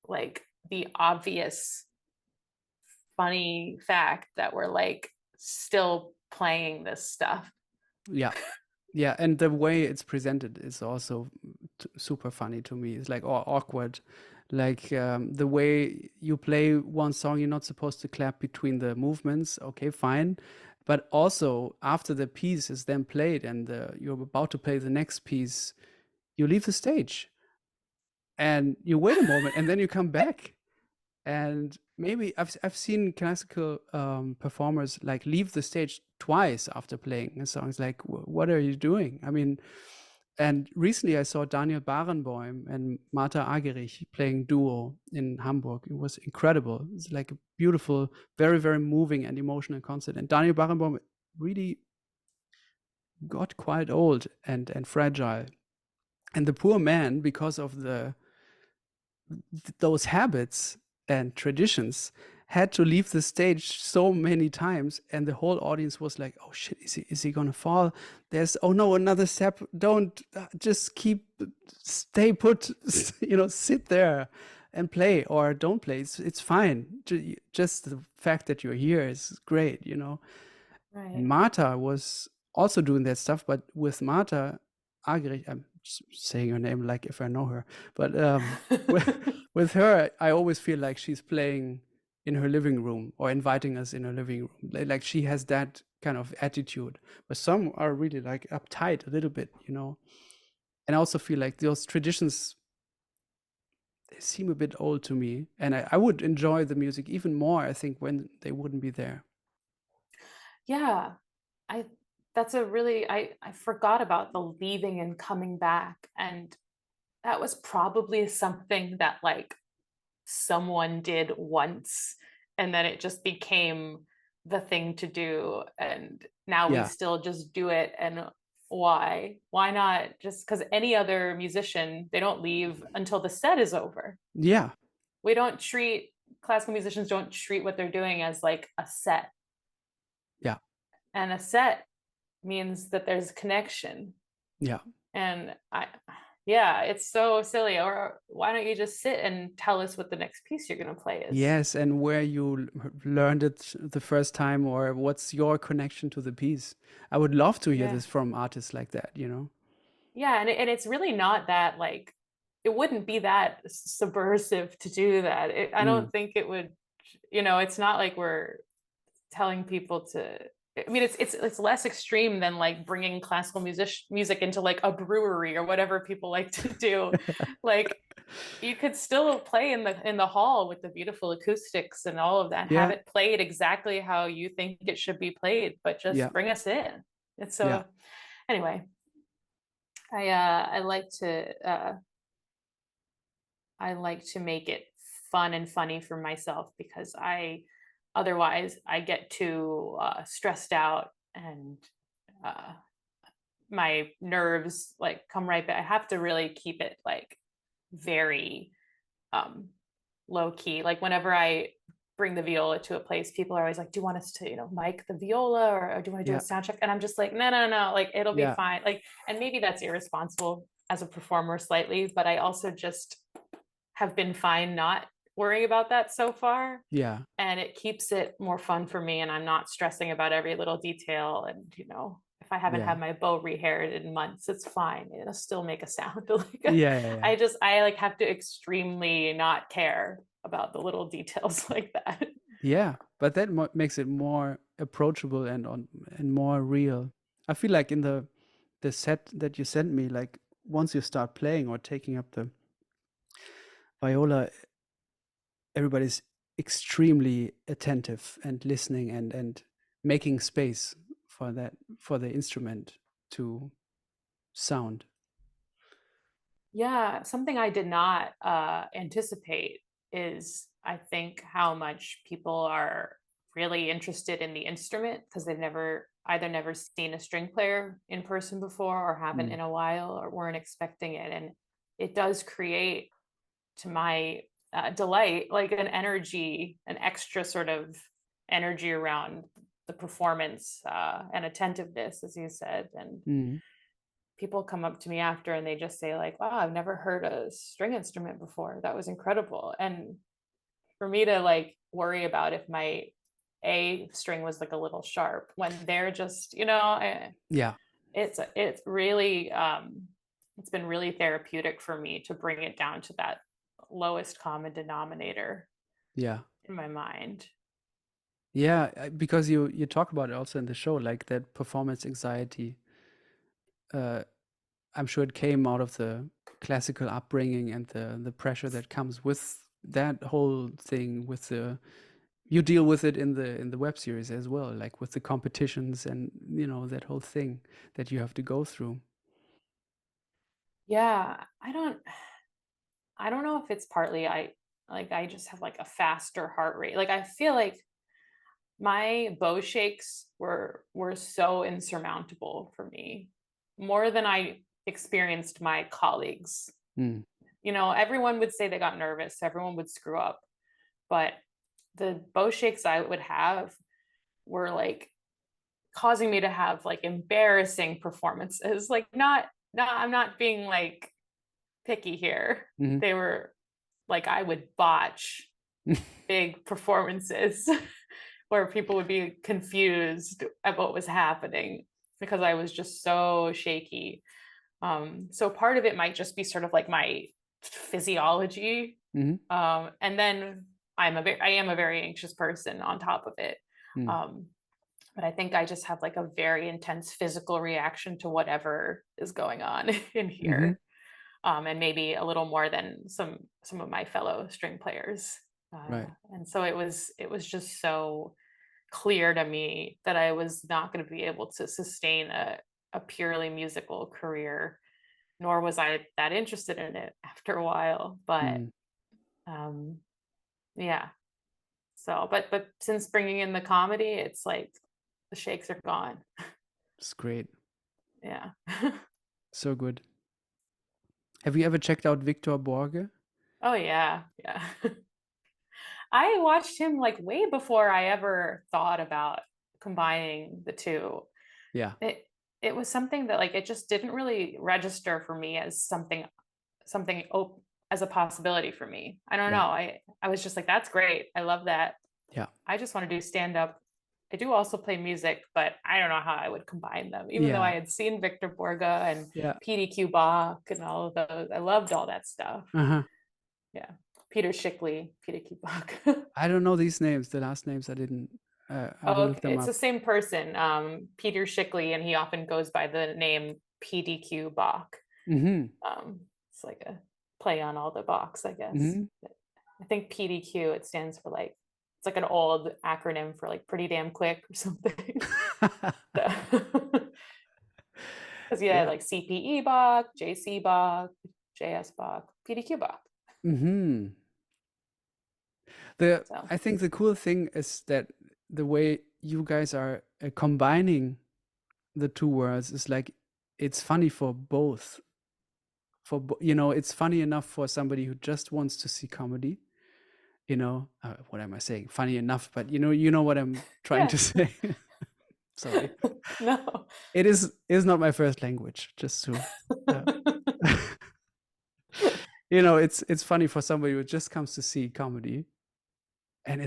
like the obvious funny fact that we're like still playing this stuff. yeah. Yeah, and the way it's presented is also super funny to me. It's like or awkward, like the way you play one song, you're not supposed to clap between the movements. Okay, fine, but also after the piece is then played and you're about to play the next piece, you leave the stage and you wait a moment and then you come back. And maybe I've seen classical performers like leave the stage twice after playing a song. It's like, what are you doing? I mean, and recently I saw Daniel Barenboim and Martha Argerich playing duo in Hamburg. It was incredible. It's like a beautiful, very, very moving and emotional concert. And Daniel Barenboim really got quite old and fragile. And the poor man, because of those habits and traditions, had to leave the stage so many times, and the whole audience was like, oh shit, is he gonna fall? There's, oh no, another step, don't, just keep, stay put, sit there and play, or don't play, it's fine. Just the fact that you're here is great. And Right. Marta was also doing that stuff, but with Marta Agrich, I'm saying her name like if I know her, but with her, I always feel like she's playing in her living room or inviting us in her living room. Like she has that kind of attitude. But some are really like uptight a little bit. And I also feel like those traditions, they seem a bit old to me. And I would enjoy the music even more, I think, when they wouldn't be there. Yeah, I that's a really I forgot about the leaving and coming back, and that was probably something that like someone did once and then it just became the thing to do, and now we Yeah. still just do it. And why not just because any other musician, they don't leave until the set is over. Yeah. We don't treat Classical musicians don't treat what they're doing as like a set, Yeah. and a set means that there's connection. Yeah. And yeah, it's so silly. Or why don't you just sit and tell us what the next piece you're going to play is? Yes, and where you learned it the first time, or what's your connection to the piece. I would love to hear Yeah. this from artists like that. Yeah. And it's really not that like, it wouldn't be that subversive to do that. I Mm. don't think it would, it's not like we're telling people to. I mean, it's less extreme than like bringing classical music into like a brewery or whatever people like to do. Like you could still play in the hall with the beautiful acoustics and all of that, have Yeah, it played exactly how you think it should be played, but yeah, just bring us in. And yeah, so anyway, I like to make it fun and funny for myself because otherwise I get too stressed out, and uh, my nerves like come right back. I have to really keep it like very um, low key. Like whenever I bring the viola to a place, people are always like, "Do you want us to, mic the viola, or do you want to do a yeah, sound check?" And I'm just like, "No, no, no. Like it'll be yeah, fine." Like, and maybe that's irresponsible as a performer slightly, but I also just have been fine not worrying about that so far. yeah, And it keeps it more fun for me, and I'm not stressing about every little detail. And if I haven't yeah, had my bow rehaired in months, it's fine. It'll still make a sound. Like yeah, yeah, yeah. I like have to extremely not care about the little details like that. Yeah, but that makes it more approachable and more real. I feel like in the set that you sent me, like once you start playing or taking up the viola, everybody's extremely attentive and listening and making space for that, for the instrument to sound. Yeah, something I did not anticipate is I think how much people are really interested in the instrument because they've never seen a string player in person before or haven't Mm. in a while or weren't expecting it. And it does create, to my delight, like an energy, an extra sort of energy around the performance and attentiveness, as you said. And Mm. people come up to me after and they just say like, wow, I've never heard a string instrument before, that was incredible. And for me to like worry about if my A string was like a little sharp when they're just, Yeah, it's really it's been really therapeutic for me to bring it down to that lowest common denominator yeah, in my mind. yeah. Because you talk about it also in the show, like that performance anxiety. Uh, I'm sure it came out of the classical upbringing and the pressure that comes with that whole thing. With the You deal with it in the web series as well, like with the competitions and that whole thing that you have to go through. Yeah, I don't know if it's partly I just have like a faster heart rate. Like I feel like my bow shakes were so insurmountable for me, more than I experienced my colleagues. Mm. Everyone would say they got nervous, everyone would screw up, but the bow shakes I would have were like causing me to have like embarrassing performances. Like not I'm not being like picky here. Hmm. They were like I would botch big performances where people would be confused at what was happening because I was just so shaky. So part of it might just be sort of like my physiology. Hmm. And then I am a very anxious person on top of it. Mm. Um, but I think I just have like a very intense physical reaction to whatever is going on in Hmm. here. And maybe a little more than some of my fellow string players. Right. And so it was just so clear to me that I was not going to be able to sustain a purely musical career, nor was I that interested in it after a while. But Mm. um, yeah. So, but since bringing in the comedy, it's like the shakes are gone. It's great. Yeah. So good. Have you ever checked out Victor Borge? Oh yeah, yeah. I watched him like way before I ever thought about combining the two. Yeah. It was something that like it just didn't really register for me as as a possibility for me. I don't know. Yeah. I was just like, that's great. I love that. Yeah. I just want to do stand up. I do also play music, but I don't know how I would combine them. Even though Yeah. I had seen Victor Borga and Yeah. PDQ Bach and all of those, I loved all that stuff. Uh-huh. Yeah, Peter Schickli, PDQ Bach. I don't know these names. The last names I didn't. I will Oh, look them it's up. the same person, Peter Schickli, and he often goes by the name PDQ Bach. Hmm. It's like a play on all the Bachs, I guess. Hmm. I think PDQ, it stands for like, it's like an old acronym for like pretty damn quick or something. Because yeah, Yeah. like CPE Bach, JC Bach, JS Bach, PDQ Bach. Hmm. So I think the cool thing is that the way you guys are combining the two words is like it's funny for both. It's funny enough for somebody who just wants to see comedy. What am I saying? Funny enough, but you know what I'm trying yeah. to say. Sorry, No. it is not my first language. Just to, uh, it's funny for somebody who just comes to see comedy, and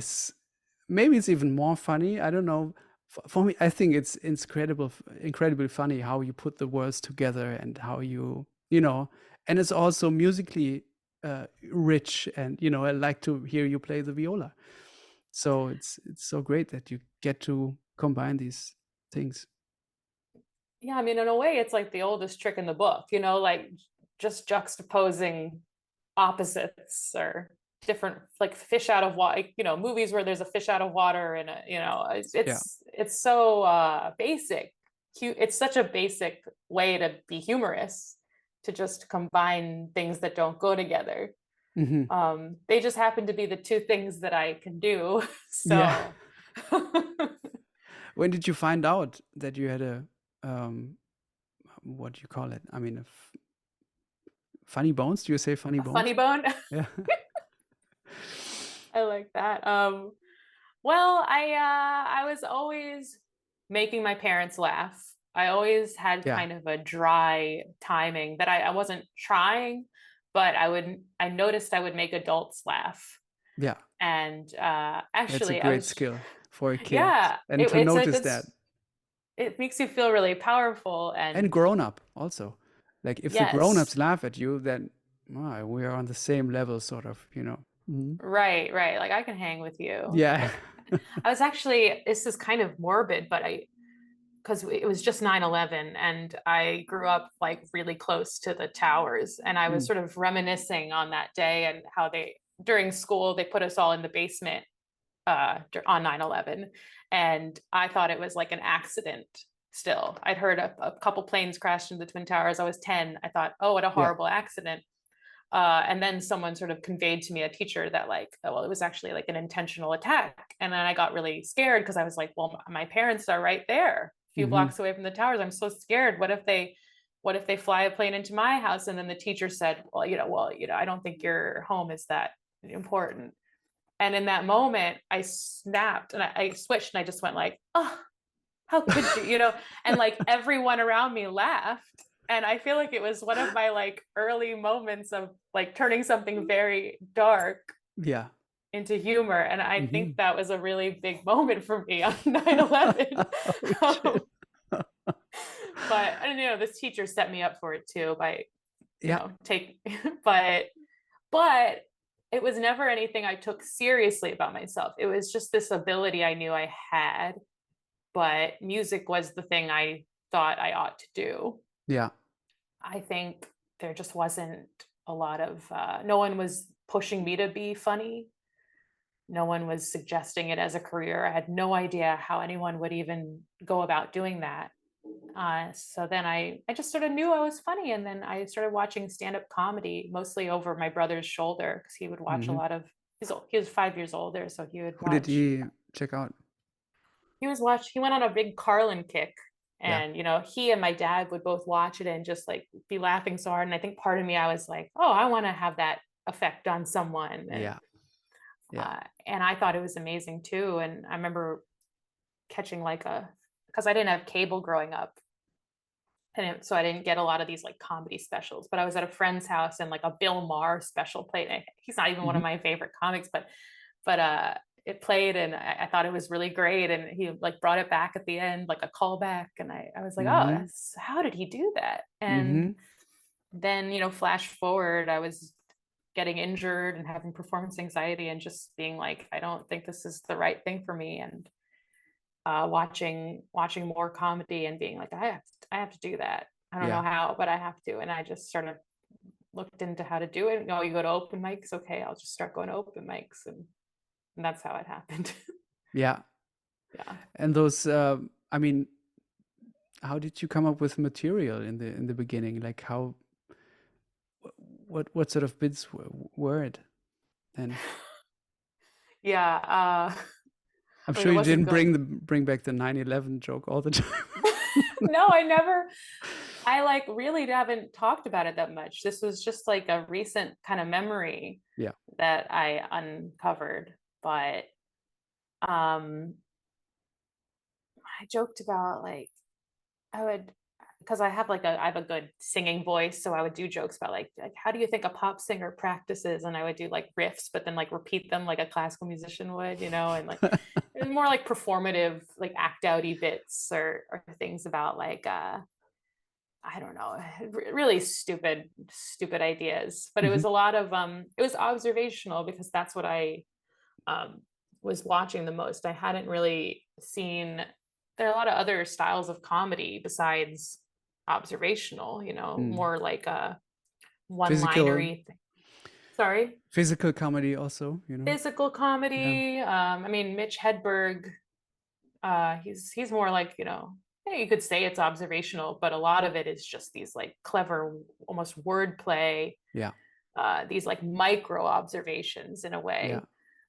maybe it's even more funny. I don't know. For me, I think it's incredibly funny how you put the words together and how and it's also musically rich. And I like to hear you play the viola. So it's so great that you get to combine these things. Yeah, I mean, in a way, it's like the oldest trick in the book, like just juxtaposing opposites or different, like fish out of water, you know, movies where there's a fish out of water, and you know, Yeah. it's so basic. It's such a basic way to be humorous, to just combine things that don't go together. Hmm. They just happen to be the two things that I can do. Yeah. So When did you find out that you had a what do you call it? I mean, funny bones? Do you say funny a funny bones? bone. Yeah. I like that. Well, I was always making my parents laugh. I always had Yeah. kind of a dry timing that I wasn't trying, but I noticed I would make adults laugh. Yeah. And That's a actually I great was, skill for a kid. yeah, And to it's a notice good, that. it makes you feel really powerful. And And grown up also. Like if the yes, grown-ups laugh at you, then we are on the same level, sort of, you know. Mhm. right, right. Like I can hang with you. Yeah. Like I was actually, this is kind of morbid, but because it was just 9/11, and I grew up like really close to the towers, and I was Mm. sort of reminiscing on that day and how during school they put us all in the basement on 9/11, and I thought it was like an accident. Still, I'd heard a couple planes crashed into the Twin Towers. I was 10. I thought, oh, what a Yeah. horrible accident. And then someone sort of conveyed to me, a teacher, that like, oh, well, it was actually like an intentional attack. And then I got really scared because I was like, well, my parents are right there, a few Hmm. blocks away from the towers. I'm so scared. What if they fly a plane into my house? And then the teacher said, well, I don't think your home is that important. And in that moment, I snapped and I switched, and I just went like, oh, how could you, and like everyone around me laughed. And I feel like it was one of my like early moments of like turning something very dark Yeah. into humor. And I Hmm. think that was a really big moment for me on 9/11. Oh, shit. um, but I don't know, this teacher set me up for it too by, Yeah. take, but, but it was never anything I took seriously about myself. It was just this ability I knew I had, but music was the thing I thought I ought to do. Yeah. I think there just wasn't a lot of, no one was pushing me to be funny. No one was suggesting it as a career. I had no idea how anyone would even go about doing that. So then I just sort of knew I was funny. And then I started watching stand-up comedy, mostly over my brother's shoulder, because he would watch a Hmm. lot of, he was 5 years older. So he would Who did watch, he check out? he went on a big Carlin kick. Yeah. And he and my dad would both watch it and just like be laughing so hard. And I think part of me, I was like, oh, I want to have that effect on someone. And Yeah. Yeah. and I thought it was amazing too. And I remember catching because I didn't have cable growing up, so I didn't get a lot of these like comedy specials. But I was at a friend's house, and like a Bill Maher special played. He's not even one Hmm. of my favorite comics, but it played, and I thought it was really great. And he like brought it back at the end, like a callback, and I was like, oh, Hmm. that's, how did he do that? And Hmm. then flash forward, I was getting injured and having performance anxiety, and just being like, I don't think this is the right thing for me. And watching more comedy and being like, I have to do that. I don't know Yeah. how, but I have to. And I just sort of looked into how to do it. You go to open mics. Okay, I'll just start going to open mics, and that's how it happened. Yeah. Yeah. And those, I mean, how did you come up with material in the beginning? Like how, what sort of bits were it then? Yeah. I'm I mean, sure it you wasn't didn't good. bring back the 9/11 joke all the time. No, I like really haven't talked about it that much. This was just like a recent kind of memory Yeah. that I uncovered. But um I joked about like, I would, because I have a good singing voice, so I would do jokes about like how do you think a pop singer practices? And I would do like riffs, but then like repeat them like a classical musician would, and like it was more like performative, like act outy bits, or things about like I don't know, really stupid ideas. But it was Hmm. a lot of it was observational, because that's what I um was watching the most. I hadn't really seen, there are a lot of other styles of comedy besides observational, Mm. more like a Physical, one-linery thing. Sorry. Physical comedy also, Physical Yeah. comedy. I mean, Mitch Hedberg, he's more like, yeah, you could say it's observational, but a lot of it is just these like clever, almost wordplay, Yeah. these like micro observations in a Yeah. way.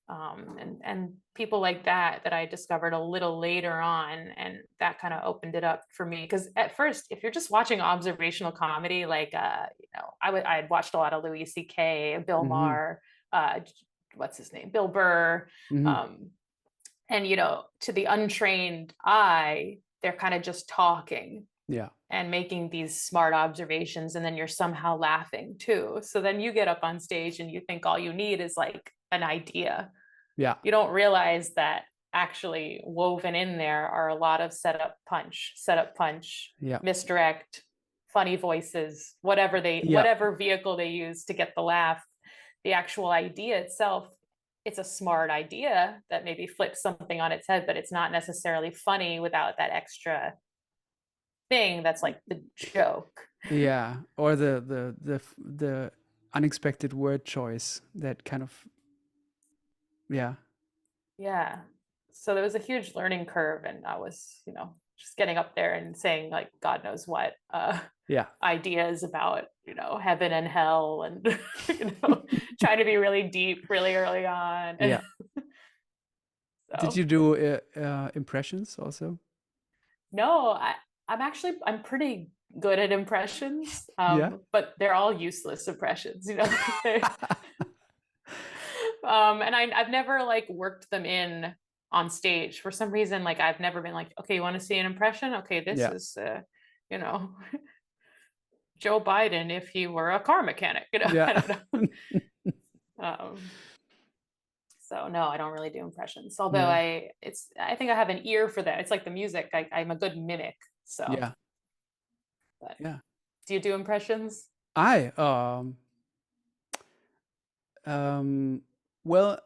And people like that I discovered a little later on, and that kind of opened it up for me. Because at first, if you're just watching observational comedy, like I had watched a lot of Louis C.K., Bill Mm-hmm. Maher, what's his name, Bill Burr, Mm-hmm. and to the untrained eye, they're kind of just talking Yeah. and making these smart observations, and then you're somehow laughing too. So then you get up on stage and you think all you need is like an idea. Yeah. You don't realize that actually woven in there are a lot of setup punch, Yeah. misdirect, funny voices, Yeah. whatever vehicle they use to get the laugh. The actual idea itself, it's a smart idea that maybe flips something on its head, but it's not necessarily funny without that extra thing that's like the joke. Yeah. Or the unexpected word choice that kind of, yeah. Yeah. So there was a huge learning curve, and I was, just getting up there and saying like God knows what Yeah. ideas about, heaven and hell, and trying to be really deep really early on. Yeah. Did So you do impressions also? no, I'm pretty good at impressions, Yeah. but they're all useless impressions, and I've never like worked them in on stage for some reason. Like I've never been like, okay, you want to see an impression? Okay, this Yeah. is you know Joe Biden if he were a car mechanic. I Yeah. don't know. So no, I don't really do impressions. Although Yeah. I think I have an ear for that. It's like the music. I'm a good mimic. So, Yeah. but Yeah. do you do impressions? I um well,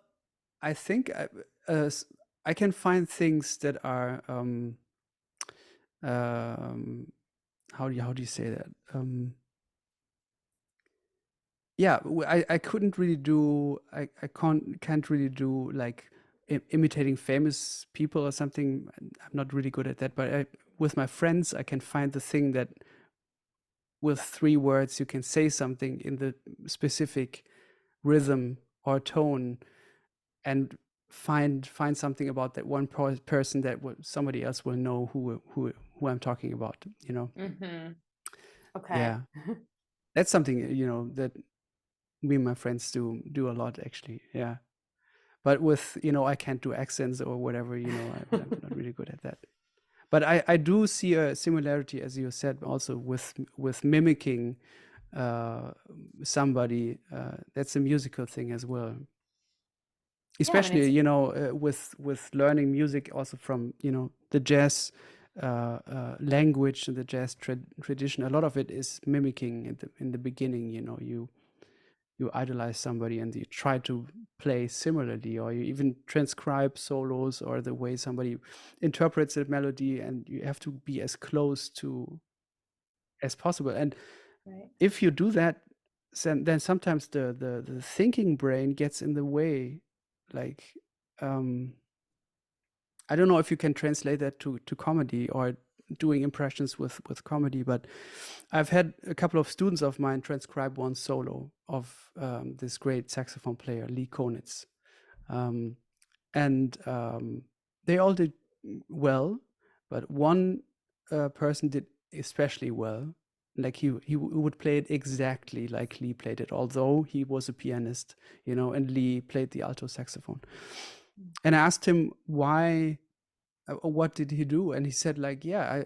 I think I can find things that are um how do you say that? Yeah, I couldn't really do I can't really do like imitating famous people or something. I'm not really good at that, but with my friends I can find the thing that with 3 words you can say something in the specific rhythm or tone and find something about that one person that somebody else will know who I'm talking about, Mm-hmm. Okay. Yeah, that's something that me and my friends do a lot actually. Yeah, but with I can't do accents or whatever. I'm not really good at that. But I do see a similarity, as you said, also with mimicking somebody. That's a musical thing as well. Yeah, I mean Especially with learning music also from the jazz language and the jazz tradition. A lot of it is mimicking in the beginning. You idolize somebody and you try to play similarly, or you even transcribe solos or the way somebody interprets a melody, and you have to be as close to as possible. And right. if you do that, then sometimes the thinking brain gets in the way. Like I don't know if you can translate that to comedy or doing impressions with comedy, but I've had a couple of students of mine transcribe one solo of this great saxophone player Lee Konitz, and they all did well, but one person did especially well. Like he would play it exactly like Lee played it, although he was a pianist, and Lee played the alto saxophone. And I asked him why, what did he do? And he said, like, yeah, I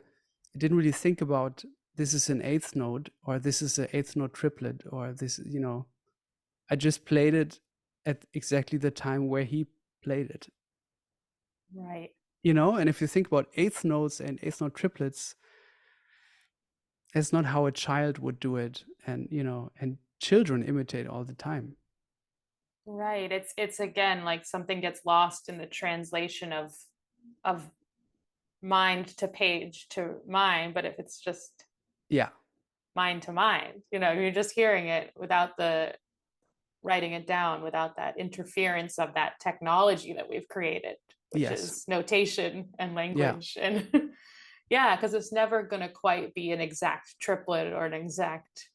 didn't really think about this is an eighth note or this is an eighth note triplet or this, I just played it at exactly the time where he played it. Right. And if you think about eighth notes and eighth note triplets, it's not how a child would do it. And, and children imitate all the time. Right. It's again like something gets lost in the translation of mind to page to mind, but if it's just Yeah. mind to mind, you're just hearing it without the writing it down without that interference of that technology that we've created, which Yes. is notation and Yeah. language. And yeah, because it's never going to quite be an exact triplet or an exact.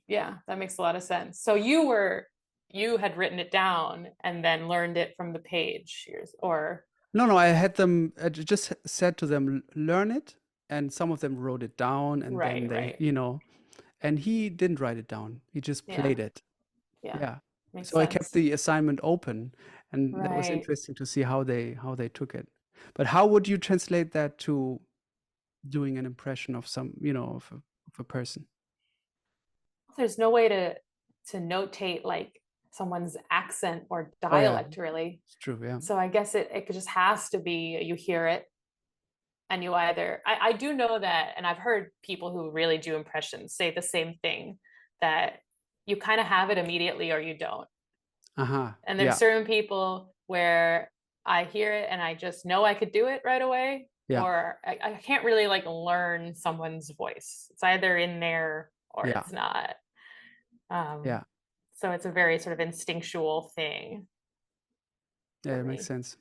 Yeah, that makes a lot of sense. So you had written it down and then learned it from the page, or No, I had them, I just said to them, learn it. And some of them wrote it down, and then right, they, right. you know, and he didn't write it down. He just Yeah, played it. yeah, Yeah. makes So I kept sense. the assignment open, and that was Right. interesting to see how they took it. But how would you translate that to doing an impression of some, of a person? There's no way to notate like someone's accent or Oh yeah, dialect really. it's true. Yeah. So I guess it just has to be you hear it and you either I do know that, and I've heard people who really do impressions say the same thing, that you kind of have it immediately or you don't. Uh-huh. And there's Yeah. certain people where I hear it and I just know I could do it right away, Yeah. or I can't really like learn someone's voice. It's either in there or Yeah. it's not. Um, Yeah. so it's a very sort of instinctual thing Yeah, for it makes me, sense.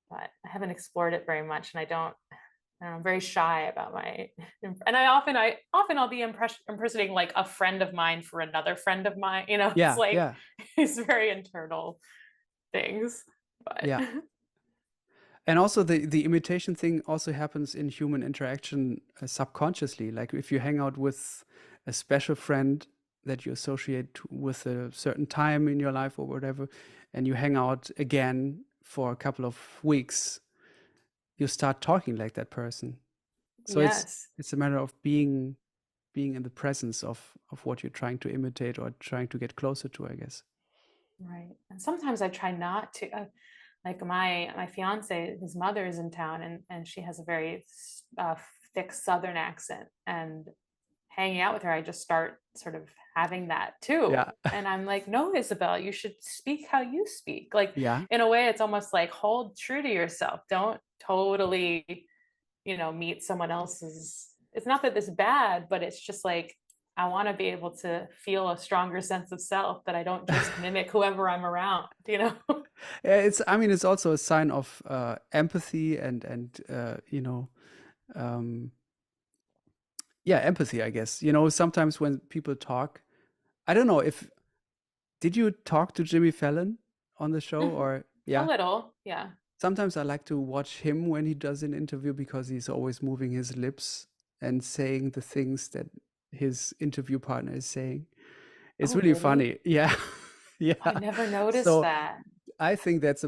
but I haven't explored it very much, and I'm very shy about my, and I often I'll be impersonating like a friend of mine for another friend of mine. It's Yeah. like Yeah. it's very internal things, but Yeah. And also the imitation thing also happens in human interaction subconsciously. Like if you hang out with a special friend that you associate with a certain time in your life or whatever, and you hang out again for a couple of weeks, you start talking like that person. So yes. it's a matter of being in the presence of what you're trying to imitate or trying to get closer to, I guess. Right. And sometimes I try not to. Like my fiance, his mother is in town, and she has a very uh, thick Southern accent. And hanging out with her, I just start sort of having that too. Yeah. And I'm like, no, Isabel, you should speak how you speak. Like Yeah. in a way, it's almost like hold true to yourself. Don't totally, meet someone else's. It's not that it's bad, but it's just like I want to be able to feel a stronger sense of self, that I don't just mimic whoever I'm around. Yeah, I mean, it's also a sign of empathy and um, yeah, empathy, I guess. Sometimes when people talk, I don't know if did you talk to Jimmy Fallon on the show Mhm. or A yeah. little, yeah. Sometimes I like to watch him when he does an interview because he's always moving his lips and saying the things that his interview partner is saying. It's Oh, really really? funny. Yeah. I Yeah. never noticed So that. I think that's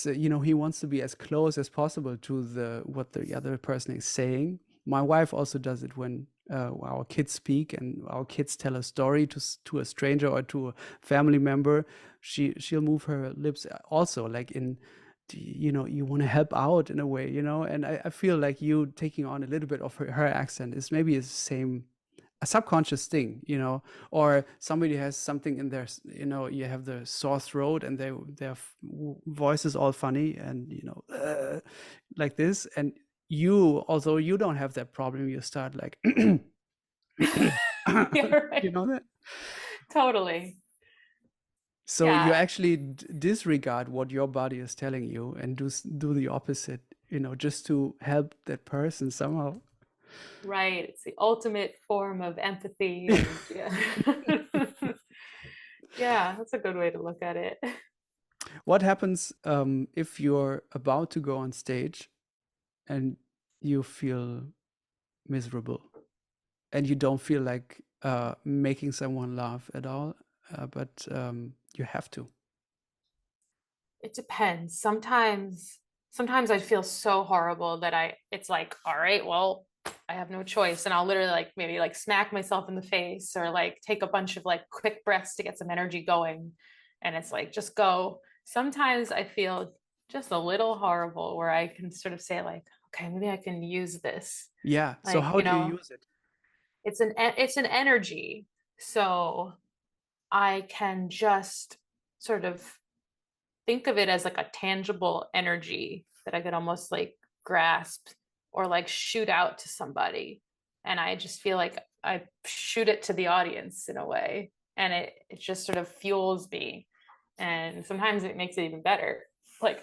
he wants to be as close as possible to the what the other person is saying. My wife also does it when our kids speak and our kids tell a story to a stranger or to a family member. She'll move her lips also, like you want to help out in a way, and I feel like you taking on a little bit of her accent is maybe the same, a subconscious thing, or somebody has something in their, you have the sore throat and their voice is all funny and, like this. And although you don't have that problem, you start like, Yeah, right. you know that? Totally. So you Yeah, actually disregard what your body is telling you and do the opposite, just to help that person somehow. right. It's the ultimate form of empathy, and yeah. Yeah, that's a good way to look at it. What happens if you're about to go on stage and you feel miserable and you don't feel like making someone laugh at all, but you have to? It depends. Sometimes I feel so horrible that it's like, all right, well, I have no choice. And I'll literally like maybe like smack myself in the face, or like take a bunch of like quick breaths to get some energy going. And it's like, just go. Sometimes I feel just a little horrible where I can sort of say like, okay, maybe I can use this. Yeah. So Like, how do you use it? it's an energy. So I can just sort of think of it as like a tangible energy that I could almost like grasp or like shoot out to somebody. And I just feel like I shoot it to the audience in a way. and it just sort of fuels me. And sometimes it makes it even better. Like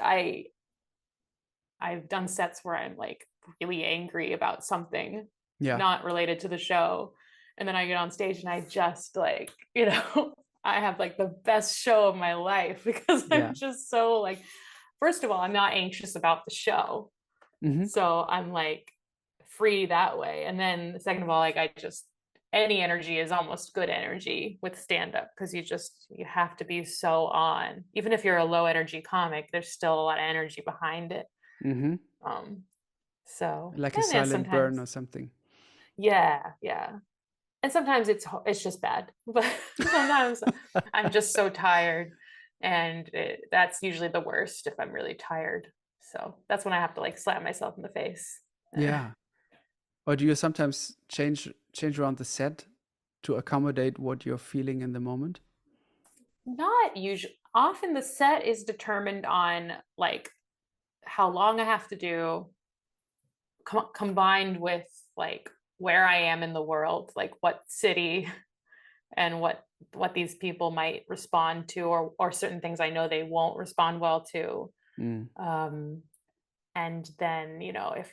I've done sets where I'm like really angry about something Yeah. not related to the show. And then I get on stage and I just like, you know, I have like the best show of my life because Yeah. I'm just so like, first of all, I'm not anxious about the show. Mm-hmm. So I'm like free that way. And then second of all, like I just, any energy is almost good energy with stand up because you have to be so on. Even if you're a low energy comic, there's still a lot of energy behind it. Mm-hmm. Um, so Like a and then silent burn sometimes, or something. yeah, yeah. And sometimes it's just bad, but sometimes I'm just so tired, and that's usually the worst if I'm really tired. So that's when I have to like slap myself in the face. Yeah. Or do you sometimes change around the set to accommodate what you're feeling in the moment? Not usually. Often the set is determined on like how long I have to do, combined with like where I am in the world, like what city and what these people might respond to, or certain things I know they won't respond well to. Mm. Um, and then you know if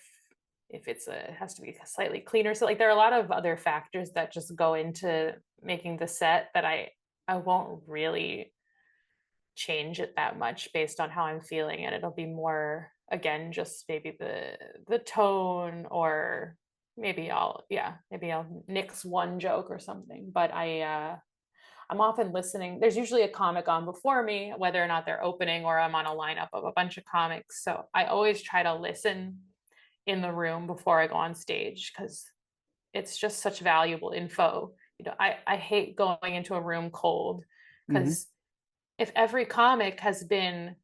it has to be slightly cleaner. So like there are a lot of other factors that just go into making the set that I won't really change it that much based on how I'm feeling, and it'll be more again just maybe the tone, or maybe I'll nix one joke or something. But I'm often listening. There's usually a comic on before me, whether or not they're opening or I'm on a lineup of a bunch of comics. So I always try to listen in the room before I go on stage because it's just such valuable info. You know, I hate going into a room cold Mm-hmm. because if every comic has been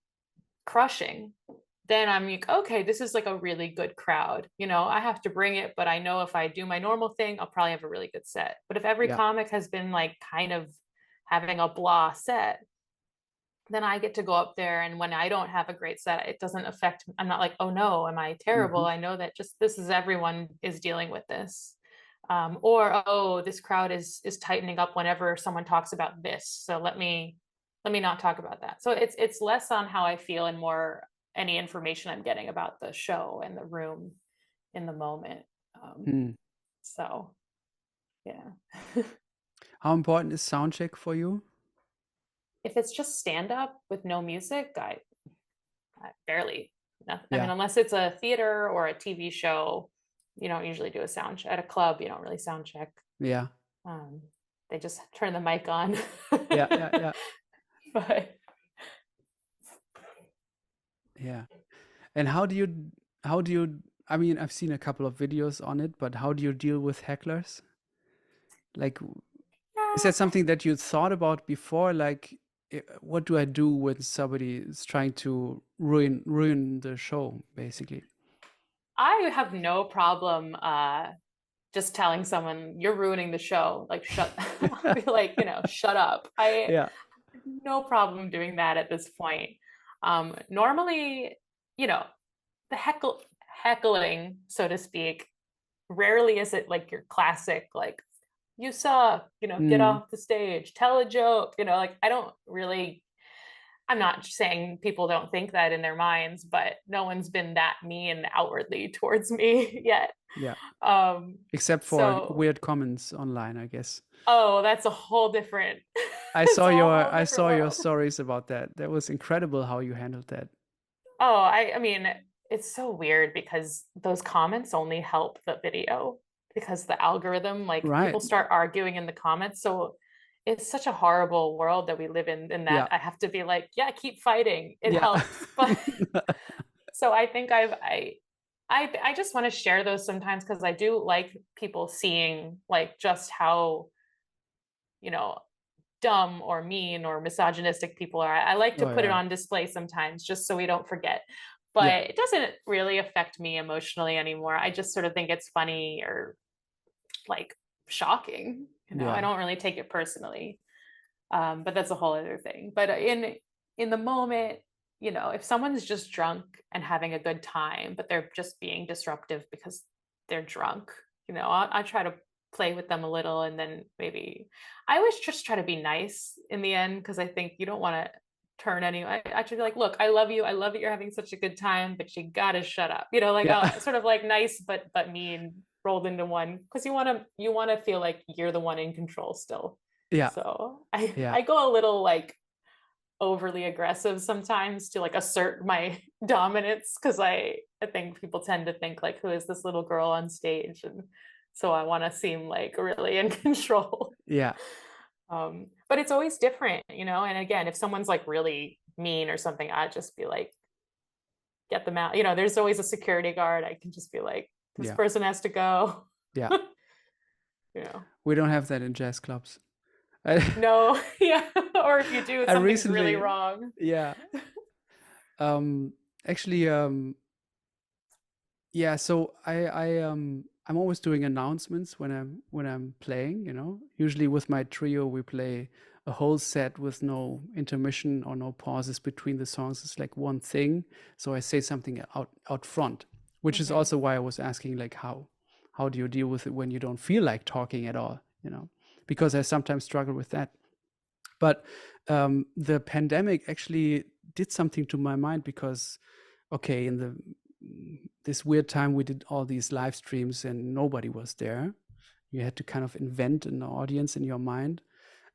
crushing, then I'm like, okay, this is like a really good crowd. You know, I have to bring it, but I know if I do my normal thing, I'll probably have a really good set. But if every Yeah. comic has been like kind of having a blah set, then I get to go up there. And when I don't have a great set, it doesn't affect, I'm not like, oh no, am I terrible? Mm-hmm. I know that just this is everyone is dealing with this. Or oh, this crowd is tightening up whenever someone talks about this. So let me not talk about that. So it's less on how I feel and more any information I'm getting about the show and the room in the moment. Um, Mm. so yeah. How important is sound check for you? If it's just stand up with no music, I barely. Nothing. I mean, Yeah. unless it's a theater or a TV show, you don't usually do a sound check. At a club, you don't really sound check. Yeah. Um, they just turn the mic on. Yeah. Yeah. Yeah. But Yeah. And how do you I mean, I've seen a couple of videos on it, but how do you deal with hecklers? Like, is that yeah, something that you thought about before? Like, what do I do when somebody is trying to ruin the show, basically? I have no problem just telling someone you're ruining the show. Like shut. I'll be like, shut up. I Yeah. no problem doing that at this point. Normally, you know, the heckling, so to speak, rarely is it like your classic like you suck, get Mm. off the stage, tell a joke, like I don't really, I'm not saying people don't think that in their minds, but no one's been that mean outwardly towards me yet. Yeah. um Except for so weird comments online, I guess. oh, that's a whole different I it's saw a your whole I different saw your world. stories about that. That was incredible how you handled that. Oh, I mean, it's so weird because those comments only help the video because the algorithm, like Right. people start arguing in the comments. So it's such a horrible world that we live in that Yeah. I have to be like, yeah, keep fighting. It Yeah. helps. But so I think I just want to share those sometimes because I do like people seeing like just how, you know, dumb or mean or misogynistic people are. I like to Oh put it yeah. on display sometimes just so we don't forget. Yeah. But it doesn't really affect me emotionally anymore. I just sort of think it's funny or like shocking. I Yeah. don't really take it personally. But that's a whole other thing. But in the moment, if someone's just drunk and having a good time, but they're just being disruptive because they're drunk, I try to play with them a little, and then maybe I always just try to be nice in the end, because I think you don't want to turn any. I actually be like, look, I love you. I love that you're having such a good time, but you gotta shut up. Like Yeah. sort of like nice but mean rolled into one, because you want to feel like you're the one in control still. Yeah. So I Yeah. I go a little like overly aggressive sometimes to like assert my dominance, because I think people tend to think like, who is this little girl on stage? And so I want to seem like really in control. Yeah. But it's always different, and again, if someone's like really mean or something, I'd just be like, get them out. There's always a security guard. I can just be like, this Yeah. person has to go. Yeah. you know We don't have that in jazz clubs. no. Yeah, or if you do, I something's really recently, wrong. yeah. Actually, yeah, so I'm always doing announcements when I'm playing, Usually with my trio we play a whole set with no intermission or no pauses between the songs. It's like one thing. So I say something out front, which is Mhm. also why I was asking like how do you deal with it when you don't feel like talking at all, Because I sometimes struggle with that. But the pandemic actually did something to my mind because, okay, in this weird time, we did all these live streams and nobody was there. You had to kind of invent an audience in your mind.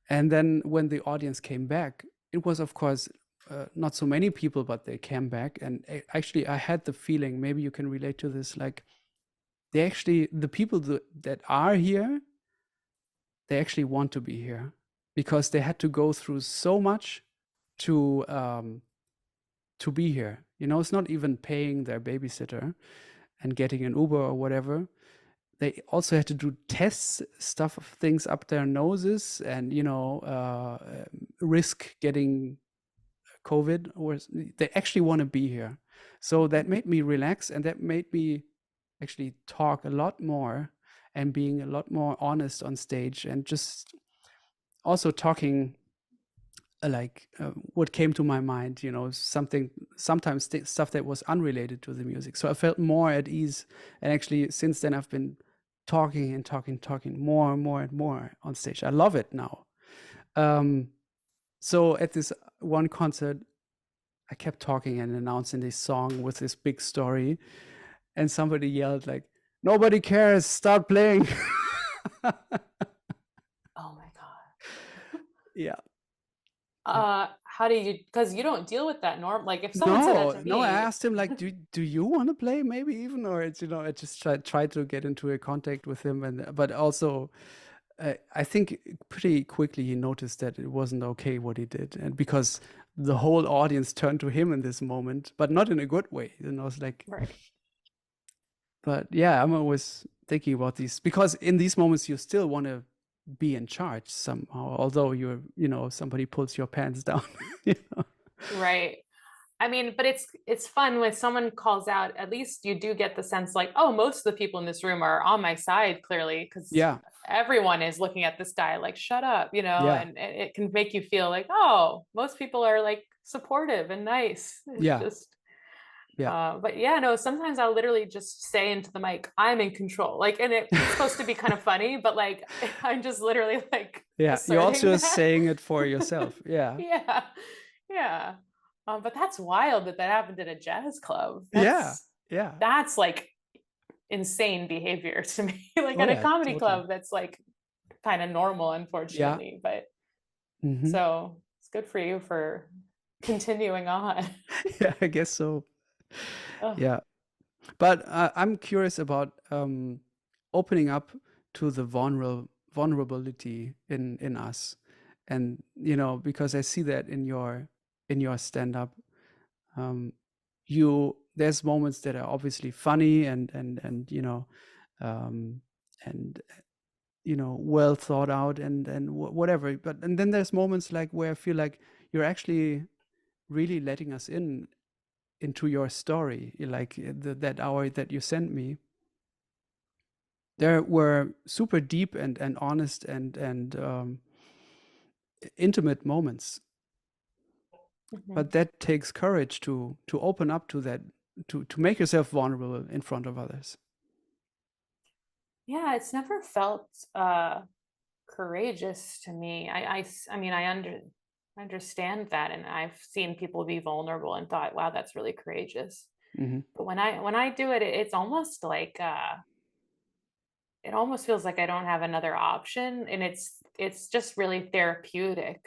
And then when the audience came back, it was, of course, not so many people, but they came back. And actually, I had the feeling, maybe you can relate to this, like the people that are here, they actually want to be here because they had to go through so much to be here. It's not even paying their babysitter and getting an Uber or whatever. They also had to do tests, stuff things up their noses, and risk getting COVID. Or they actually want to be here. So that made me relax, and that made me actually talk a lot more and being a lot more honest on stage, and just also talking what came to my mind, sometimes stuff that was unrelated to the music. So I felt more at ease. And actually, since then, I've been talking and talking more and more and more on stage. I love it now. So at this one concert, I kept talking and announcing this song with this big story. And somebody yelled, like, "Nobody cares, start playing." Oh my God. Yeah. Yeah. How do you, because you don't deal with that norm. Like if someone said that No, to no. I me, asked him like, "Do you want to play? Maybe even?" Or it's I just tried to get into a contact with him, but also, I think pretty quickly he noticed that it wasn't okay what he did, and because the whole audience turned to him in this moment, but not in a good way. It's like, right. but yeah, I'm always thinking about these because in these moments you still want to be in charge somehow, although somebody pulls your pants down. you know? Right. I mean, but it's fun when someone calls out. At least you do get the sense like, oh, most of the people in this room are on my side, clearly, because Yeah, everyone is looking at this guy like, shut up, yeah, and it can make you feel like, oh, most people are like supportive and nice. It's yeah, just yeah. but yeah, no, sometimes I'll literally just say into the mic, I'm in control. Like, and it's supposed to be kind of funny, but like I'm just literally like Yeah, you're asserting also that. saying it for yourself. Yeah. Yeah. Yeah. But that's wild that that happened at a jazz club. Yeah. That's Yeah. that's like insane behavior to me. Like Oh at a yeah, comedy totally. club, that's like kind of normal, Yeah. unfortunately. But Hmm. so it's good for you for continuing on. Yeah, I guess so. Ugh. Yeah. But I'm curious about opening up to the vulnerability in us. And because I see that in your stand up, um, there's moments that are obviously funny and um, and well thought out and whatever. But and then there's moments like where I feel like you're actually really letting us into your story, like that hour that you sent me. There were super deep and honest and intimate moments, Mhm. but that takes courage to open up to that, to make yourself vulnerable in front of others. Yeah, it's never felt courageous to me. I mean, I understand that, and I've seen people be vulnerable and thought, wow, that's really courageous. Hmm. But when I do it, it's almost like it almost feels like I don't have another option, and it's just really therapeutic.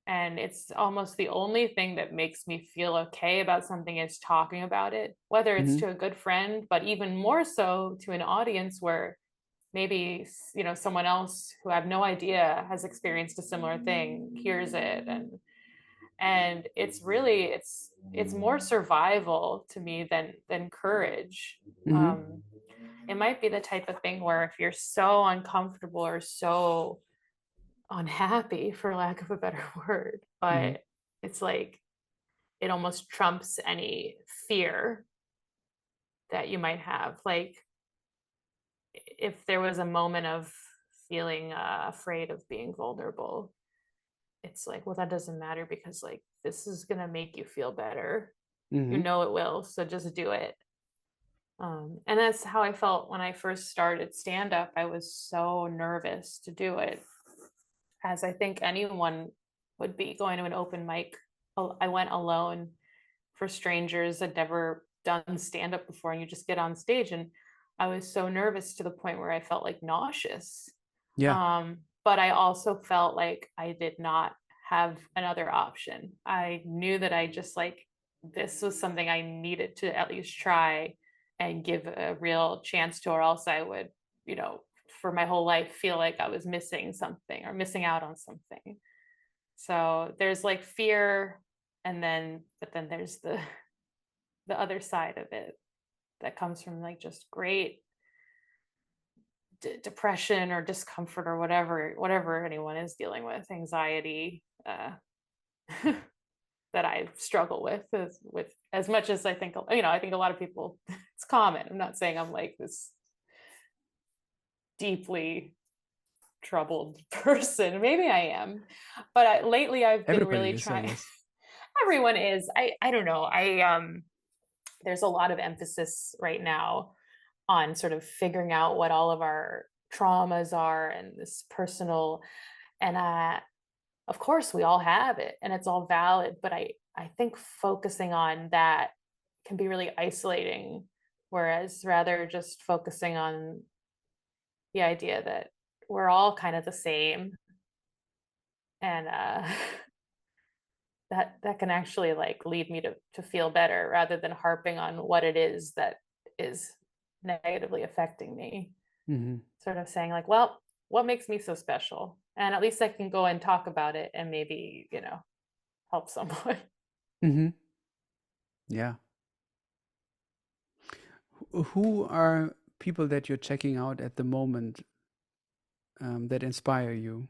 And it's almost the only thing that makes me feel okay about something is talking about it, whether it's Hmm. to a good friend, but even more so to an audience where maybe someone else who I have no idea has experienced a similar thing hears it, and it's really it's more survival to me than courage. Hmm. um it might be the type of thing where if you're so uncomfortable or so unhappy, for lack of a better word, Hmm. but it's like it almost trumps any fear that you might have. Like if there was a moment of feeling afraid of being vulnerable, it's like, well, that doesn't matter because like this is gonna make you feel better. You Hmm. know it will, so just do it. And that's how I felt when I first started stand up. I was so nervous to do it, as I think anyone would be going to an open mic. I went alone for strangers. I'd never done stand up before, and you just get on stage, and I was so nervous to the point where I felt like nauseous. Yeah. But I also felt like I did not have another option. I knew that I just like this was something I needed to at least try and give a real chance to, or else I would, you know, for my whole life feel like I was missing something or missing out on something. So there's like fear, and then but then there's the other side of it that comes from like just great depression or discomfort or whatever anyone is dealing with, anxiety, that I struggle with as much as I think, I think a lot of people it's common. I'm not saying I'm like this deeply troubled person. Maybe I am, but lately I've been Everybody really is, I trying. guess. Everyone is. I don't know. I There's a lot of emphasis right now on sort of figuring out what all of our traumas are and this personal, and of course we all have it and it's all valid, but I think focusing on that can be really isolating, whereas rather just focusing on the idea that we're all kind of the same, and that can actually like lead me to feel better rather than harping on what it is that is negatively affecting me. Hmm. Sort of saying like, well, what makes me so special, and at least I can go and talk about it and maybe help someone. Hmm. Yeah. Who are people that you're checking out at the moment, that inspire you?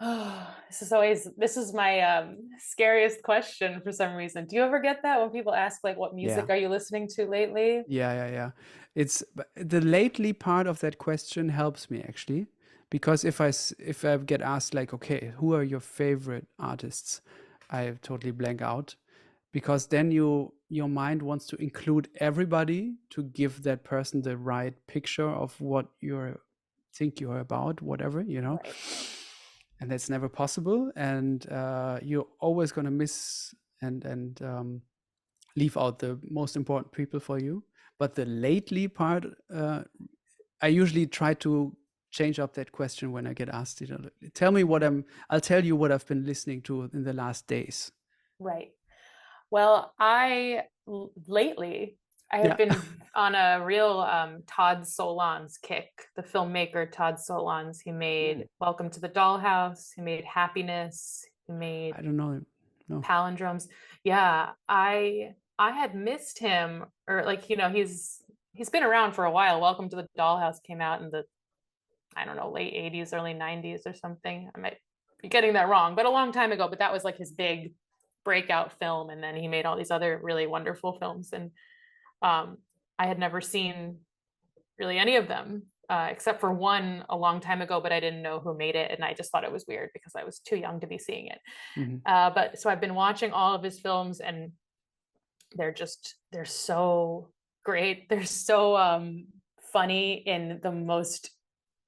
Oh, this is my scariest question for some reason. Do you ever get that when people ask like, what Yeah. music are you listening to lately? Yeah, yeah, yeah. The lately part of that question helps me actually, because if I get asked like, okay, who are your favorite artists, I totally blank out, because then your mind wants to include everybody to give that person the right picture of what you think you're about, whatever, Right. and that's never possible, and you're always going to miss and leave out the most important people for you. But the lately part, I usually try to change up that question when I get asked, tell me what I'll tell you what I've been listening to in the last days. Right. Well, lately I have Yeah. been on a real Todd Solondz kick. The filmmaker Todd Solondz, he Mm, made Welcome to the Dollhouse, he made Happiness, he made I don't know. No. Palindromes. Yeah, I had missed him, or like he's been around for a while. Welcome to the Dollhouse came out in the, I don't know, late 80s, early 90s or something. I might be getting that wrong, but a long time ago. But that was like his big breakout film, and then he made all these other really wonderful films. And um, I had never seen really any of them, except for one a long time ago, but I didn't know who made it, and I just thought it was weird because I was too young to be seeing it. Hmm. But so I've been watching all of his films, and they're so great. They're so funny in the most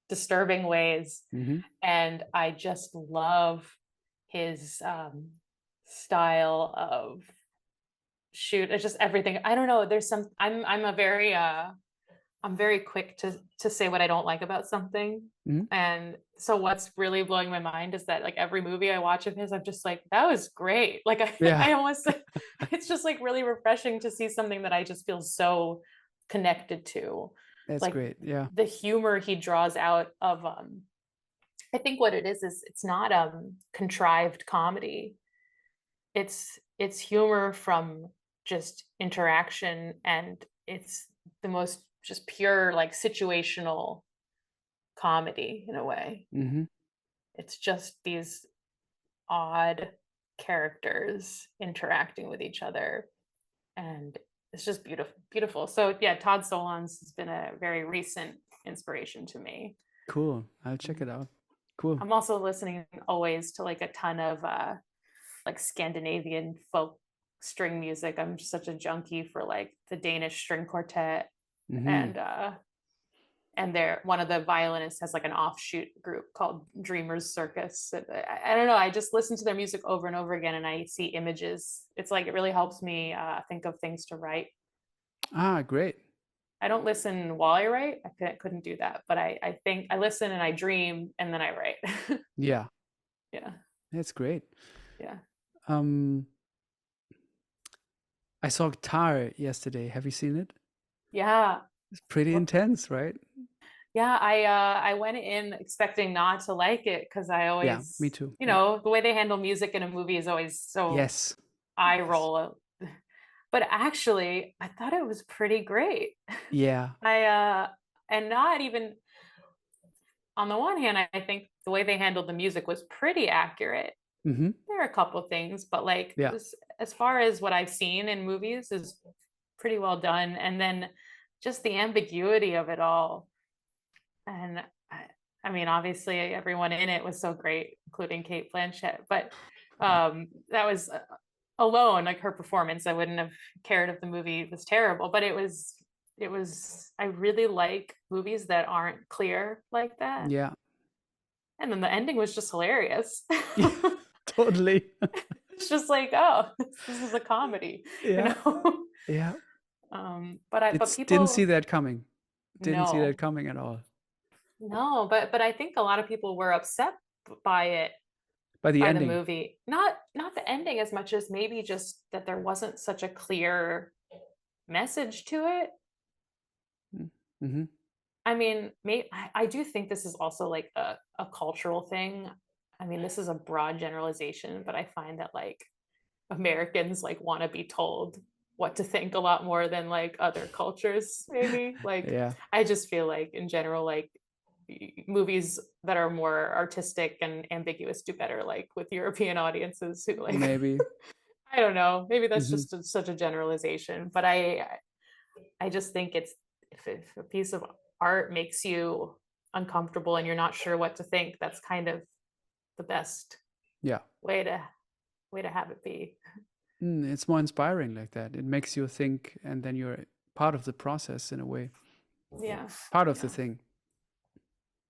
disturbing ways. Mm-hmm. And I just love his style of shoot. It's just everything. I don't know. There's some. I'm very quick to say what I don't like about something. Mm-hmm. And so what's really blowing my mind is that like every movie I watch of his, I'm just like, that was great. Like Yeah, I almost, it's just like really refreshing to see something that I just feel so connected to. that's Like great. Yeah. the humor he draws out of, I think what it is it's not contrived comedy. It's humor from just interaction, and it's the most just pure like situational comedy in a way. Mm-hmm. It's just these odd characters interacting with each other, and it's just beautiful. So yeah, Todd Solondz has been a very recent inspiration to me. Cool. I'll check it out. Cool. I'm also listening always to like a ton of like Scandinavian folk string music. I'm just such a junkie for like the Danish string quartet, Mm-hmm. and they're one of the violinists has like an offshoot group called Dreamers Circus. I don't know. I just listen to their music over and over again, and I see images. It's like it really helps me think of things to write. Ah, great. I don't listen while I write. Couldn't do that, but I think I listen and I dream and then I write. Yeah, Yeah, that's great. yeah. Um, I saw Tar yesterday. Have you seen it? Yeah. It's pretty intense, right? Yeah, I went in expecting not to like it because I Yeah, me always, too. you Yeah. know, the way they handle music in a movie is always so Yes. eye Yes. roll. But actually, I thought it was pretty great. Yeah. I and not even on the one hand, I think the way they handled the music was pretty accurate. Mm-hmm. There are a couple things, but like Yeah. as far as what I've seen in movies is pretty well done. And then just the ambiguity of it all. And I mean, obviously, everyone in it was so great, including Kate Blanchett. But Yeah. that was alone, like her performance. I wouldn't have cared if the movie was terrible, but it was. It was. I really like movies that aren't clear like that. Yeah. And then the ending was just hilarious. Yeah. Totally. It's just like, oh, this is a comedy, you Yeah. know. Yeah. But Didn't see people that coming. Didn't see that no, coming at all. no, but I think a lot of people were upset by it, By the by the ending. movie. Not the ending as much as maybe just that there wasn't such a clear message to it. Mm-hmm. I mean, I do think this is also like a cultural thing. I mean, this is a broad generalization, but I find that like Americans like want to be told what to think a lot more than like other cultures, maybe. Like, Yeah. I just feel like in general, like movies that are more artistic and ambiguous do better, like with European audiences who like, Maybe. I don't know, maybe that's Mm-hmm. just such a generalization, but I just think it's if a piece of art makes you uncomfortable and you're not sure what to think, that's kind of the best Yeah. way to have it be. It's more inspiring like that. It makes you think, and then you're part of the process in a way, Yeah. part of the Yeah. thing.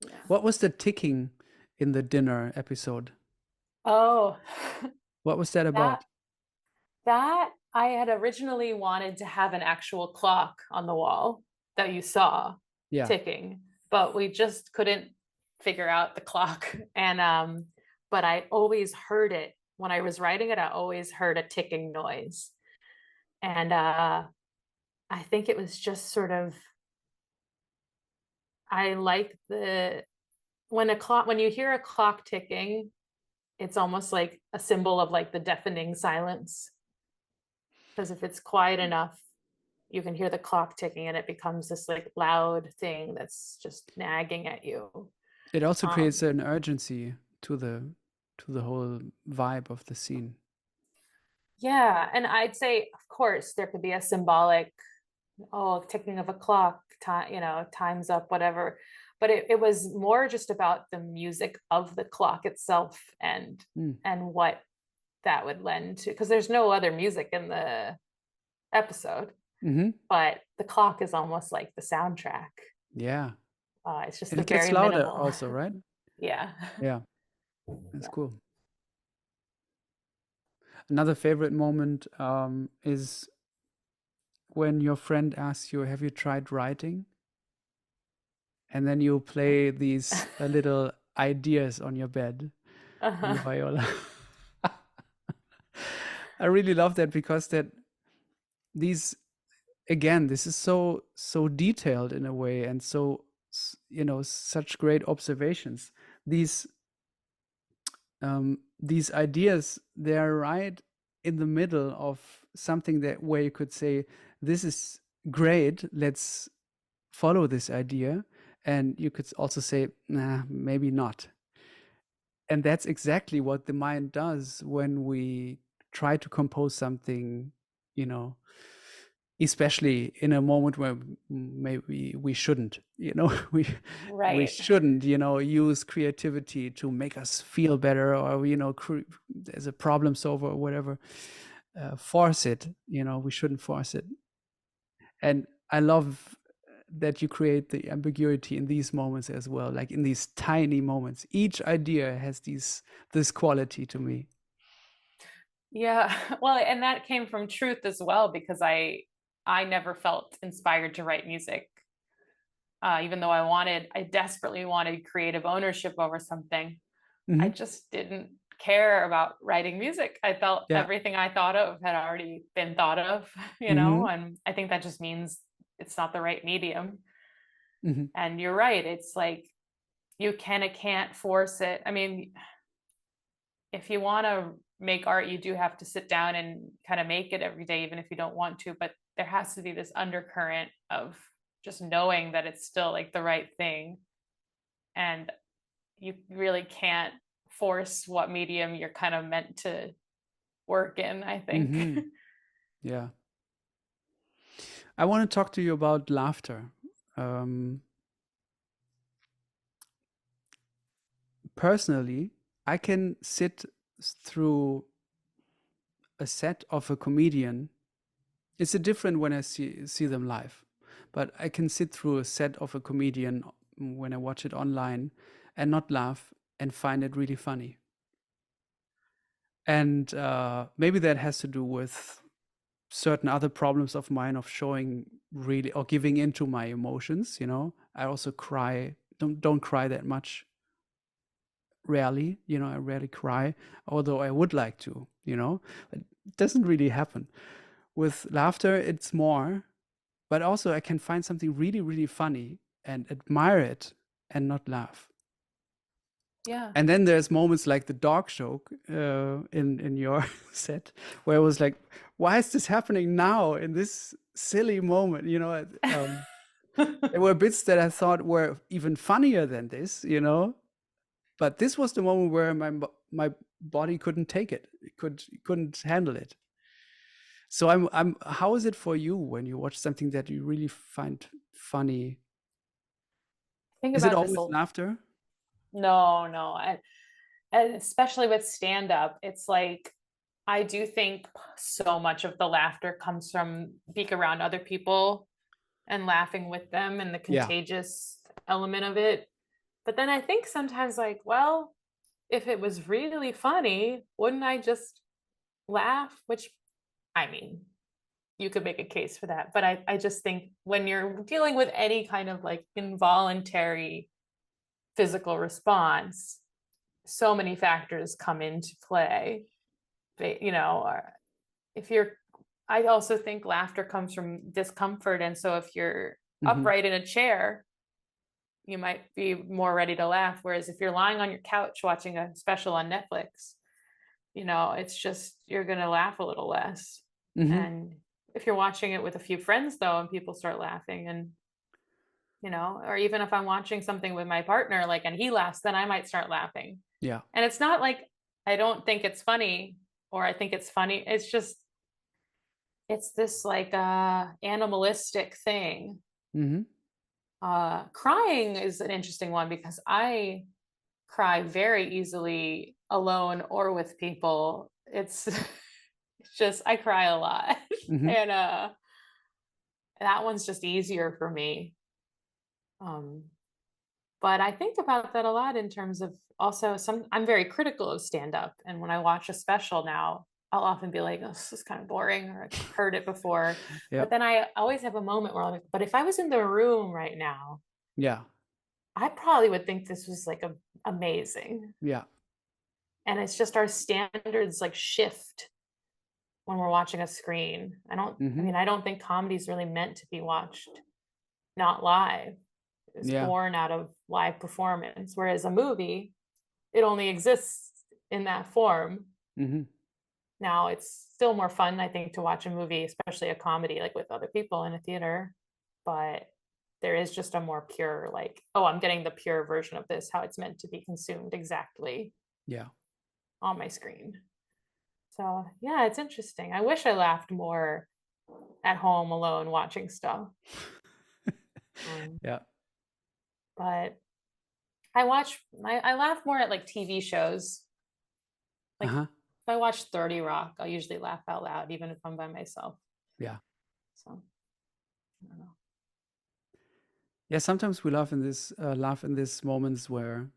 Yeah. What was the ticking in the dinner episode? Oh, What was that that about? that I had originally wanted to have an actual clock on the wall that you saw Yeah. ticking, but we just couldn't figure out the clock. And but I always heard it when I was writing it. I always heard a ticking noise, and I think it was just sort of I like the when you hear a clock ticking, it's almost like a symbol of like the deafening silence. Because if it's quiet enough, you can hear the clock ticking and it becomes this like loud thing that's just nagging at you. It also Um, creates an urgency to the whole vibe of the scene. yeah, and I'd say, of course, there could be a symbolic, oh, ticking of a clock, time, time's up, whatever. But it was more just about the music of the clock itself Mm. and what that would lend to, because there's no other music in the episode, Mm-hmm. but the clock is almost like the soundtrack. Yeah. It's just And the it gets very louder minimal. also, right? Yeah. Yeah. That's Yeah. cool. Another favorite moment is when your friend asks you, "Have you tried writing?" And then you play these little ideas on your bed on the Uh-huh. viola. I really love that because that these again, this is so detailed in a way, and so such great observations. These ideas, they are right in the middle of something that where you could say, this is great, let's follow this idea, and you could also say, nah, maybe not. And that's exactly what the mind does when we try to compose something, you know especially in a moment where maybe we shouldn't, we Right. shouldn't, use creativity to make us feel better, or as a problem solver or whatever. Force it, we shouldn't force it. And I love that you create the ambiguity in these moments as well, like in these tiny moments. Each idea has this quality to me. Yeah. Well, and that came from truth as well, because I never felt inspired to write music. Even though I desperately wanted creative ownership over something. I Hmm. just didn't care about writing music. I felt Yeah. everything I thought of had already been thought of, Hmm. and I think that just means it's not the right medium. Hmm. And you're right. It's like you can't force it. I mean, if you want to make art, you do have to sit down and kind of make it every day, even if you don't want to. But there has to be this undercurrent of just knowing that it's still like the right thing. And you really can't force what medium you're kind of meant to work in, I think. Hmm. Yeah. I want to talk to you about laughter. Um, Personally, I can sit through a set of a comedian. It's a different when I see them live, but I can sit through a set of a comedian when I watch it online and not laugh and find it really funny. And maybe that has to do with certain other problems of mine of showing really or giving into my emotions. I also cry. Don't cry that much. Rarely, I rarely cry, although I would like to. It doesn't really happen. With laughter, it's more, but also I can find something really, really funny and admire it and not laugh. Yeah. And then there's moments like the dog joke in your set, where I was like, why is this happening now in this silly moment? There were bits that I thought were even funnier than this, but this was the moment where my body couldn't take it. It couldn't handle it. So I'm how is it for you when you watch something that you really find funny? Think Is it about this. always laughter? No, no. And especially with stand up, it's like I do think so much of the laughter comes from being around other people and laughing with them and the Yeah. contagious element of it. But then I think sometimes, like, well, if it was really funny, wouldn't I just laugh? Which, I mean, you could make a case for that. But I just think when you're dealing with any kind of like involuntary physical response, so many factors come into play. Or if you're, I also think laughter comes from discomfort. And so if you're Hmm. upright in a chair, you might be more ready to laugh. Whereas if you're lying on your couch watching a special on Netflix, it's just you're going to laugh a little less. Hmm. And if you're watching it with a few friends, though, and people start laughing, and or even if I'm watching something with my partner, like, and he laughs, then I might start laughing. Yeah. And it's not like I don't think it's funny or I think it's funny. It's just, it's this like animalistic thing. Hmm. Crying is an interesting one because I cry very easily alone or with people. It's it's just I cry a lot. Hmm. And that one's just easier for me. But I think about that a lot in terms of also I'm very critical of stand-up. And when I watch a special now, I'll often be like, oh, this is kind of boring, or I've heard it before. Yeah. But then I always have a moment where I'm like, but if I was in the room right now, Yeah. I probably would think this was like amazing. Yeah. And it's just our standards like shift when we're watching a screen. Mm-hmm. I don't think comedy is really meant to be watched not live. It's Yeah. born out of live performance, whereas a movie, it only exists in that form. Mm-hmm. Now it's still more fun, I think, to watch a movie, especially a comedy, like with other people in a theater. But there is just a more pure, like, oh, I'm getting the pure version of this, how it's meant to be consumed exactly Yeah. on my screen. So yeah, it's interesting. I wish I laughed more at home alone watching stuff. Yeah. But I laugh more at like TV shows. Like Uh-huh. if I watch 30 Rock, I'll usually laugh out loud, even if I'm by myself. Yeah. So I don't know. Yeah. Sometimes we laugh in these moments where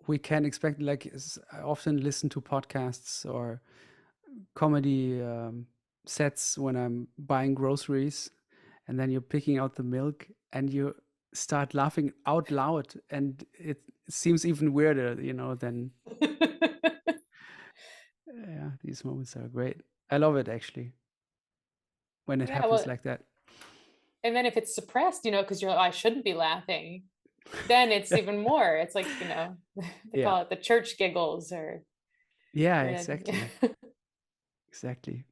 we can expect, like, I often listen to podcasts or comedy sets when I'm buying groceries, and then you're picking out the milk and you start laughing out loud, and it seems even weirder, than yeah, these moments are great. I love it actually when it Yeah, happens well, like that. and then if it's suppressed, because you're like, I shouldn't be laughing, then it's even more. It's like, they Yeah. call it the church giggles Yeah, or exactly. Exactly.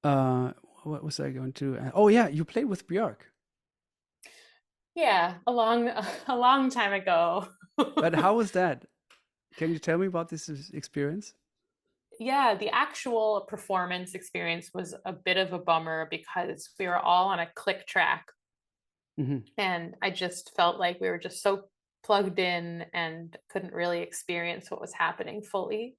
Uh, what was I going to? Oh yeah, you played with Björk. yeah, a long time ago. But how was that? Can you tell me about this experience? Yeah, the actual performance experience was a bit of a bummer because we were all on a click track, Hmm. and I just felt like we were just so plugged in and couldn't really experience what was happening fully.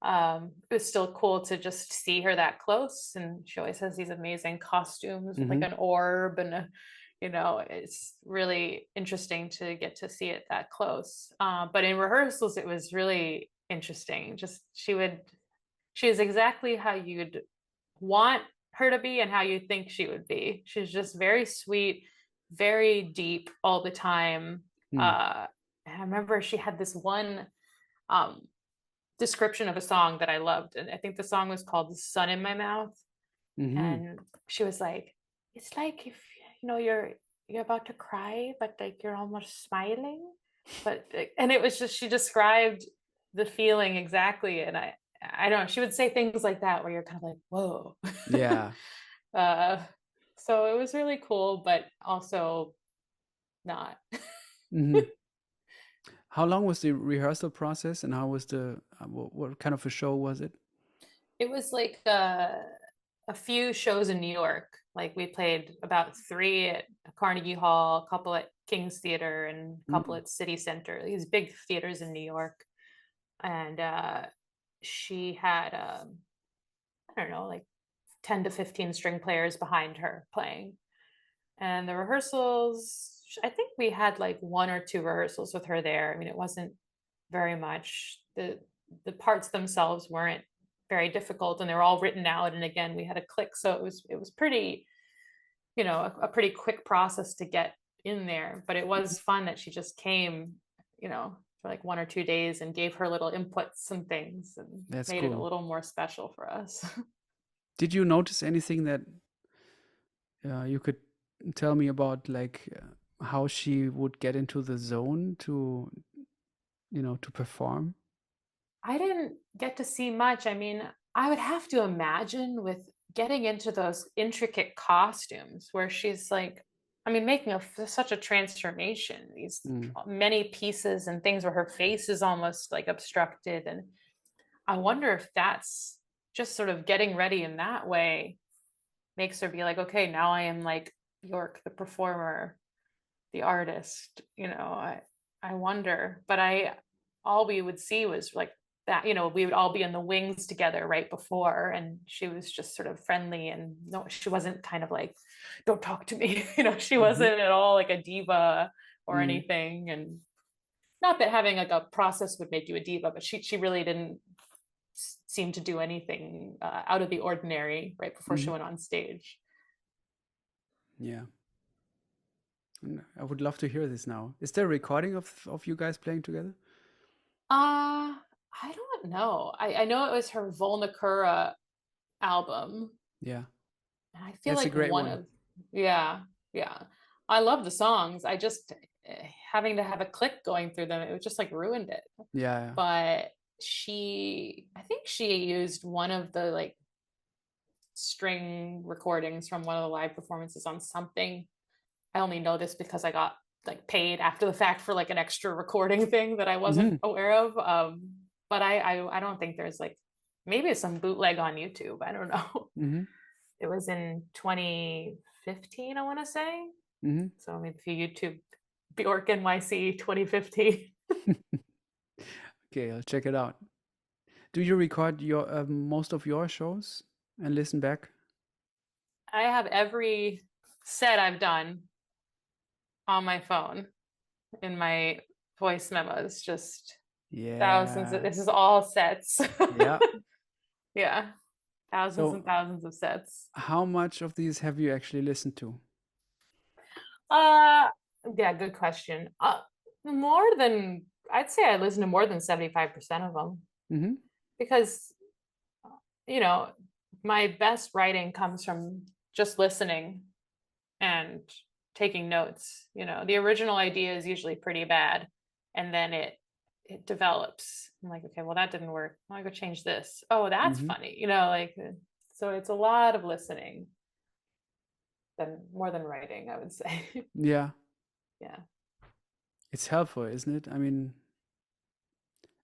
It was still cool to just see her that close, and she always has these amazing costumes with like Hmm. an orb and it's really interesting to get to see it that close. But in rehearsals it was really interesting. Just she is exactly how you'd want her to be and how you think she would be. She's just very sweet, very deep all the time. Mm. And I remember she had this one um, description of a song that I loved, and I think the song was called "The Sun in My Mouth." Hmm. And she was like, "It's like if you're about to cry, but like you're almost smiling." But and it was just she described the feeling exactly, and I don't know. She would say things like that where you're kind of like, "Whoa." Yeah. uh, so it was really cool, but also not. Hmm. How long was the rehearsal process, and how was what kind of a show was it? It was like a few shows in New York. Like we played about three at Carnegie Hall, a couple at King's Theater, and a couple Mm. at City Center, these big theaters in New York. And she had, I don't know, like 10 to 15 string players behind her playing. And the rehearsals, I think we had like one or two rehearsals with her there. I mean, it wasn't very much. The parts themselves weren't very difficult, and they were all written out. And again, we had a click, so it was pretty, a pretty quick process to get in there. But it was fun that she just came, for like 1 or 2 days and gave her little inputs and things and That's made it a cool. little more special for us. Did you notice anything that you could tell me about, like how she would get into the zone to perform? I didn't get to see much. I mean, I would have to imagine with getting into those intricate costumes where she's like, I mean, making such a transformation, these Mm. many pieces and things where her face is almost like obstructed. And I wonder if that's just sort of getting ready in that way makes her be like, okay, now I am like York, the performer, the artist, I wonder. But all we would see was like that, you know, we would all be in the wings together right before, and she was just sort of friendly, and no, she wasn't kind of like, don't talk to me. You know, she Hmm. wasn't at all like a diva or Mm. anything. And not that having like a process would make you a diva, but she really didn't seem to do anything out of the ordinary right before she Hmm. went on stage. Yeah. And I would love to hear this now. Is there a recording of you guys playing together? I don't know. I know it was her Volnakura album. Yeah, And I feel that's a like great one one. of, yeah, yeah. I love the songs. I just having to have a click going through them, it was just like ruined it. Yeah, yeah. But I think she used one of the like string recordings from one of the live performances on something. I only know this because I got like paid after the fact for like an extra recording thing that I wasn't Hmm. aware of. But I don't think there's like, maybe it's some bootleg on YouTube. I don't know. Hmm. It was in 2015, I want to say. Hmm. So maybe if you YouTube Bjork NYC 2015. Okay, I'll check it out. Do you record your most of your shows and listen back? I have every set I've done on my phone in my voice memos, just thousands of, Yeah. this is all sets. Yeah. Yeah, thousands and So, thousands of sets. how much of these have you actually listened to? Uh, yeah, good question. More than, I'd say I listen to more than 75% of them, Hmm. because, you know, my best writing comes from just listening and taking notes. You know, the original idea is usually pretty bad, and then it develops. I'm like, okay, well that didn't work. I go change this. Oh, that's Hmm. funny. You know, like, so it's a lot of listening than more than writing, I would say. Yeah, Yeah. it's helpful, isn't it? I mean,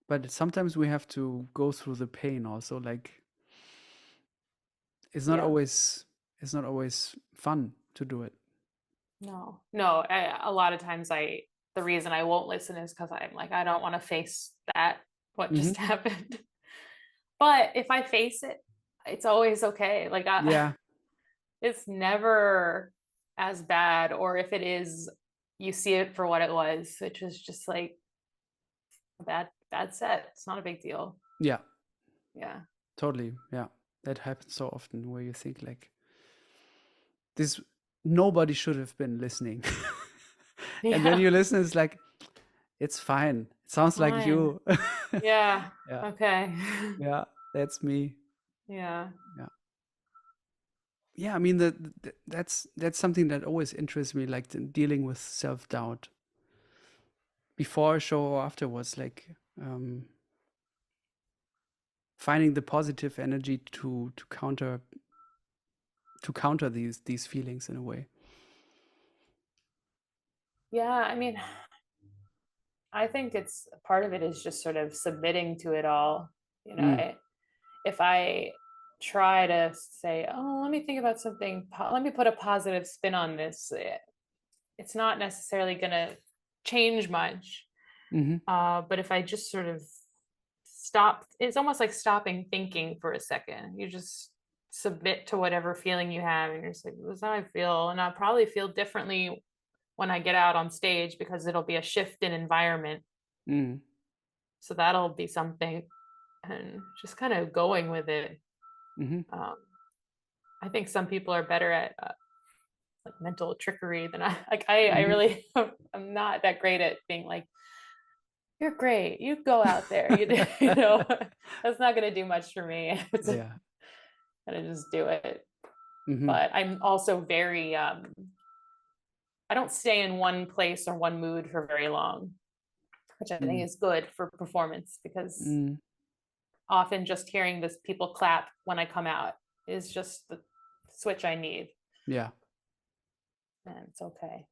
but sometimes we have to go through the pain also. Like, it's not Yeah. always it's not always fun to do it. No. A lot of times the reason I won't listen is because I'm like, I don't want to face that, what Hmm. just happened. But if I face it, it's always okay. Like, Yeah. it's never as bad. Or if it is, you see it for what it was, which was just like a bad set. It's not a big deal. Yeah. Yeah. Totally. Yeah. That happens so often where you think like this nobody should have been listening. And then Yeah. you listen, it's like, it's fine. It sounds like Fine. you. Yeah. Yeah. Okay. Yeah. That's me. Yeah. Yeah. Yeah. I mean, that's something that always interests me, like dealing with self-doubt before a show or afterwards, like finding the positive energy to counter these feelings in a way. Yeah. I mean, I think it's part of it is just sort of submitting to it all. You know, Mm. if I try to say, oh, let me think about something, let me put a positive spin on this, it's not necessarily going to change much. Hmm. But if I just sort of stop, it's almost like stopping thinking for a second. You just submit to whatever feeling you have, and you're just like, this is how I feel. And I'll probably feel differently when I get out on stage because it'll be a shift in environment. Mm. So that'll be something, and just kind of going with it. Hmm. Um, I think some people are better at like mental trickery than I. Like I Hmm. really, I'm not that great at being like, you're great. You go out there. You know, that's not going to do much for me. It's Yeah. gonna just do it. Hmm. But I'm also very. I don't stay in one place or one mood for very long, which I think Mm. is good for performance, because Mm. often just hearing this people clap when I come out is just the switch I need, Yeah. and it's okay.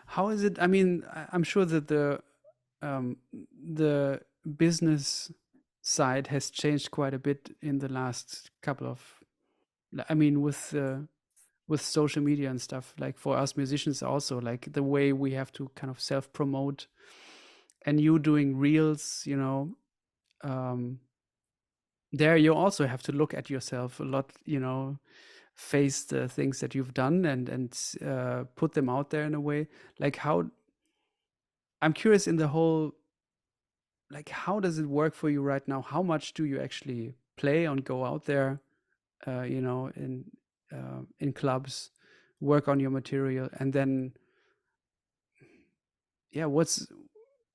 How is it? I mean, I'm sure that the business side has changed quite a bit in the last couple of. I mean, with social media and stuff. Like for us musicians, also like the way we have to kind of self promote, and you doing reels. there you also have to look at yourself a lot, you know, face the things that you've done and put them out there in a way. Like how, I'm curious in the whole, like how does it work for you right now? How much do you actually play and go out there, you know, in clubs, work on your material, and then yeah, what's,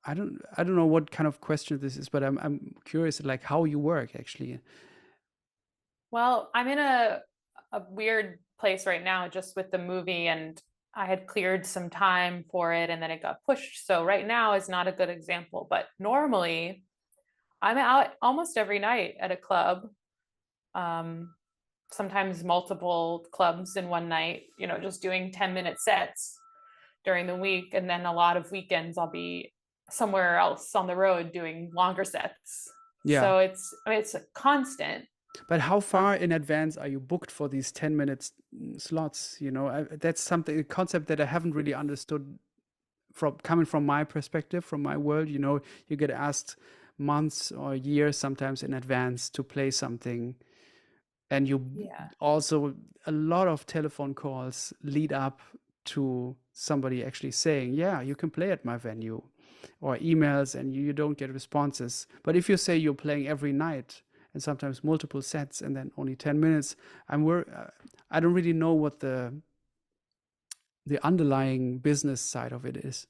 I don't know what kind of question this is, but I'm curious like how you work actually. Well, I'm in a weird place right now just with the movie, and I had cleared some time for it and then it got pushed. So right now is not a good example, but normally I'm out almost every night at a club. Um, Sometimes multiple clubs in one night, you know, just doing 10-minute sets during the week. And then a lot of weekends I'll be somewhere else on the road doing longer sets. Yeah. So it's, I mean, it's a constant. But how far in advance are you booked for these 10 minutes slots? You know, that's something, a concept that I haven't really understood from coming from my perspective, from my world. You know, you get asked months or years sometimes in advance to play something. And you Yeah. also, a lot of telephone calls lead up to somebody actually saying, yeah, you can play at my venue, or emails and you don't get responses. But if you say you're playing every night and sometimes multiple sets and then only 10 minutes, I don't really know what the underlying business side of it is.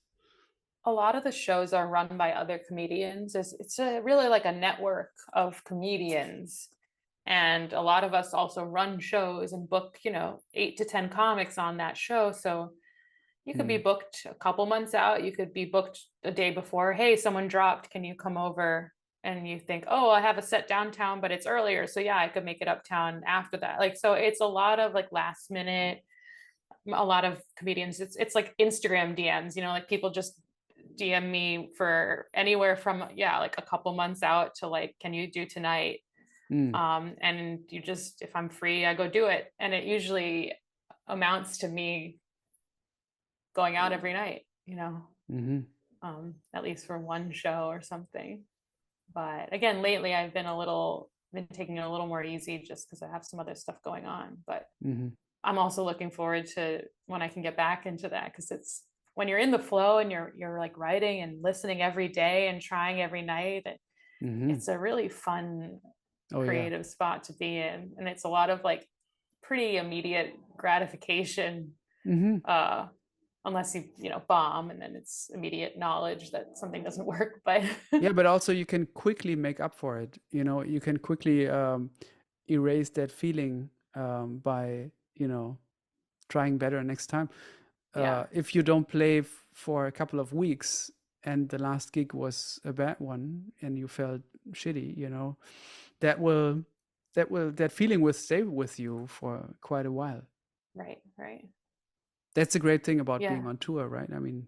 A lot of the shows are run by other comedians. It's a really like a network of comedians. And a lot of us also run shows and book, you know, 8 to 10 comics on that show. So you could be Mm. booked a couple months out. You could be booked a day before. Hey, someone dropped. Can you come over? And you think, oh, I have a set downtown, but it's earlier. So yeah, I could make it uptown after that. Like, so it's a lot of like last minute. A lot of comedians, it's like Instagram DMs, you know, like people just DM me for anywhere from, yeah, like a couple months out to like, can you do tonight? Mm. And you just, if I'm free, I go do it. And it usually amounts to me going out every night, you know, Hmm. at least for one show or something. But again, lately I've been taking it a little more easy just because I have some other stuff going on. But Hmm. I'm also looking forward to when I can get back into that, because it's when you're in the flow and you're like writing and listening every day and trying every night, Hmm. it's a really fun Oh yeah. creative spot to be in, and it's a lot of like pretty immediate gratification, Hmm. uh unless you know bomb, and then it's immediate knowledge that something doesn't work. But Yeah, but also you can quickly make up for it. You know, you can quickly erase that feeling by, you know, trying better next time. yeah, If you don't play for a couple of weeks and the last gig was a bad one and you felt shitty, you know, that will that feeling will stay with you for quite a while. right, That's a great thing about being yeah. on tour, right? I mean,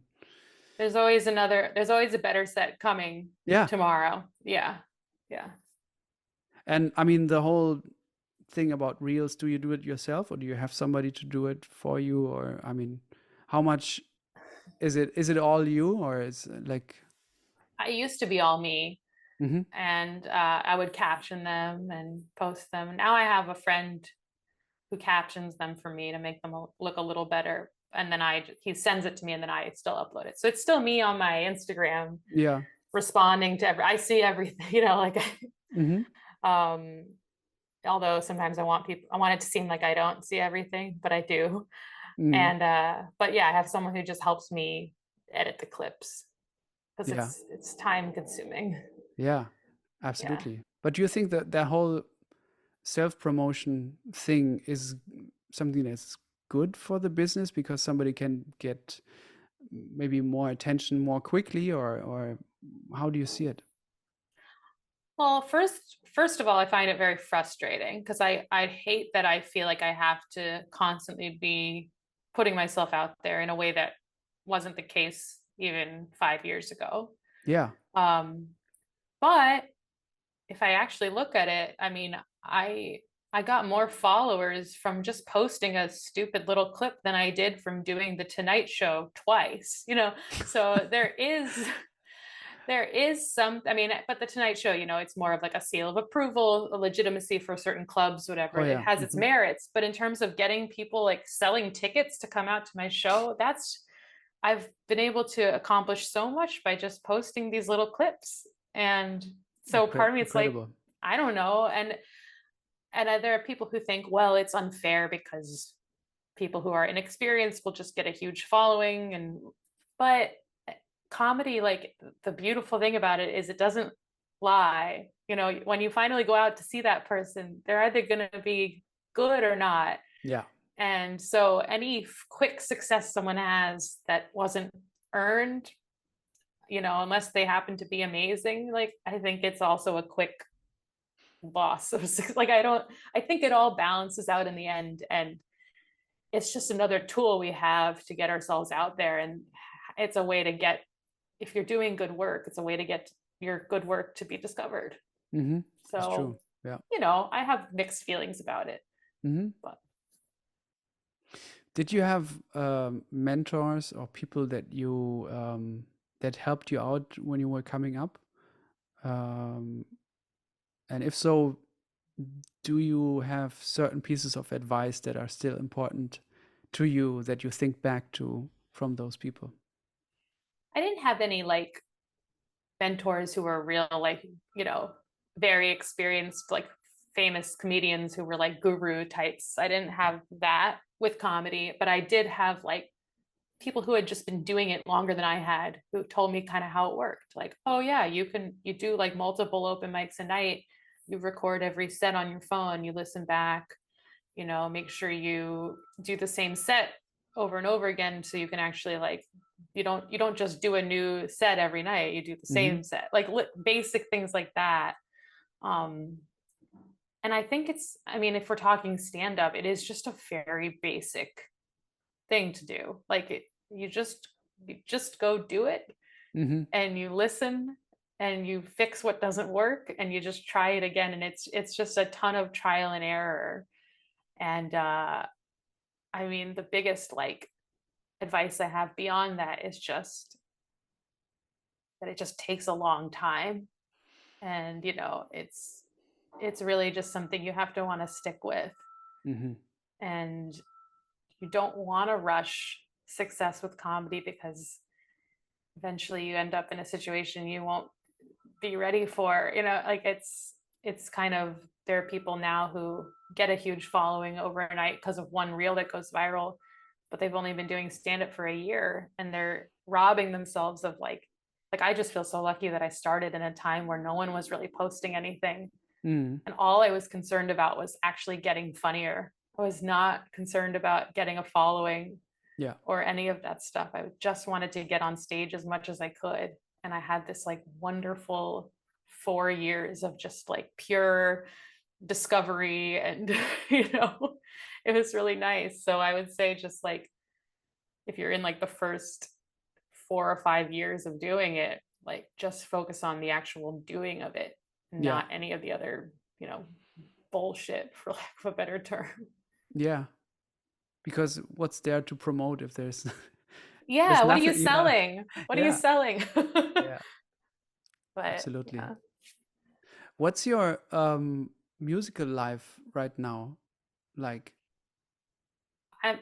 There's always a better set coming yeah. tomorrow. Yeah. And I mean, the whole thing about reels, do you do it yourself or do you have somebody to do it for you? Or, I mean, how much is it all you or is it like, I used to be all me, hmm. and I would caption them and post them. Now I have a friend who captions them for me to make them look a little better, and then he sends it to me, and then I still upload it. So it's still me on my Instagram Yeah. responding to I see everything, you know, like Hmm. um although sometimes I want it to seem like I don't see everything, but I do. Mm. And but yeah, I have someone who just helps me edit the clips because Yeah. it's time consuming. Yeah. Yeah. Absolutely. But do you think that that whole self-promotion thing is something that's good for the business because somebody can get maybe more attention more quickly or how do you see it? Well, first of all, I find it very frustrating because I hate that I feel like I have to constantly be putting myself out there in a way that wasn't the case even 5 years ago. Yeah. Um, but if I actually look at it, I mean, I got more followers from just posting a stupid little clip than I did from doing the Tonight Show twice, you know. So there is There is some, I mean, but the Tonight Show, you know, it's more of like a seal of approval, a legitimacy for certain clubs, whatever. Oh It yeah. has its merits. But in terms of getting people like selling tickets to come out to my show, I've been able to accomplish so much by just posting these little clips. And so part of me, it's like, Incredible. I don't know. And there are people who think, well, it's unfair because people who are inexperienced will just get a huge following. But comedy, like the beautiful thing about it is it doesn't lie. You know, when you finally go out to see that person, they're either going to be good or not. Yeah. And so any quick success someone has that wasn't earned, you know, unless they happen to be amazing, like I think it's also a quick loss of like I think it all balances out in the end, and it's just another tool we have to get ourselves out there. And it's a way to get, if you're doing good work, it's a way to get your good work to be discovered. Mm-hmm. It's So, true. Yeah. you know, I have mixed feelings about it. Mm-hmm. But Did you have mentors or people that you that helped you out when you were coming up? Um, and if so, do you have certain pieces of advice that are still important to you that you think back to from those people? I didn't have any like mentors who were real, like, you know, very experienced, like famous comedians who were like guru types. I didn't have that with comedy, but I did have like people who had just been doing it longer than I had, who told me kind of how it worked. Like, oh yeah, you do like multiple open mics a night. You record every set on your phone, you listen back, you know, make sure you do the same set over and over again so you can actually like you don't just do a new set every night, you do the Mm-hmm. same set, like basic things like that. um and I think it's, I mean, if we're talking stand up, it is just a very basic thing to do. Like you just go do it, Mm-hmm. and you listen and you fix what doesn't work and you just try it again, and it's just a ton of trial and error. And I mean, the biggest like advice I have beyond that is just that it just takes a long time, and you know, it's really just something you have to want to stick with. Mm-hmm. And you don't want to rush success with comedy because eventually you end up in a situation you won't be ready for, you know, like it's kind of, there are people now who get a huge following overnight because of one reel that goes viral, but they've only been doing stand up for a year, and they're robbing themselves of like I just feel so lucky that I started in a time where no one was really posting anything, Mm-hmm. and all I was concerned about was actually getting funnier. I was not concerned about getting a following Yeah. or any of that stuff. I just wanted to get on stage as much as I could. And I had this like wonderful 4 years of just like pure discovery. And, you know, it was really nice. So I would say, just like, if you're in like the first 4 or 5 years of doing it, like just focus on the actual doing of it, Yeah. not any of the other, you know, bullshit, for lack of a better term. Yeah. Because what's there to promote if there's there's Yeah, what are you nothing, you know? selling? What are you Yeah. selling? Yeah. But Absolutely. yeah, What's your musical life right now like? I'm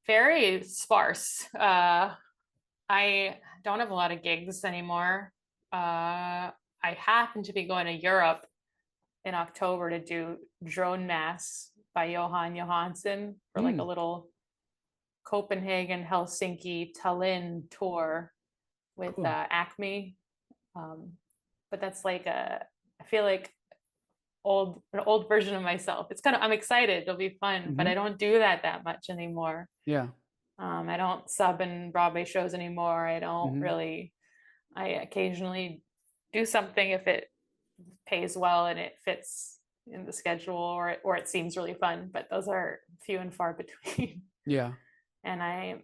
very sparse. I don't have a lot of gigs anymore. I happen to be going to Europe in October to do Drone Mass by Johan Johansson for like a Hmm. little Copenhagen, Helsinki, Tallinn tour with Cool. Acme. Um, but that's like I feel like an old version of myself. It's kind of, I'm excited. It'll be fun, but Mm-hmm. I don't do that much anymore. Yeah. I don't sub in Broadway shows anymore. I don't Mm-hmm. really. I occasionally do something if it pays well and it fits in the schedule, or it seems really fun. But those are few and far between. Yeah. And I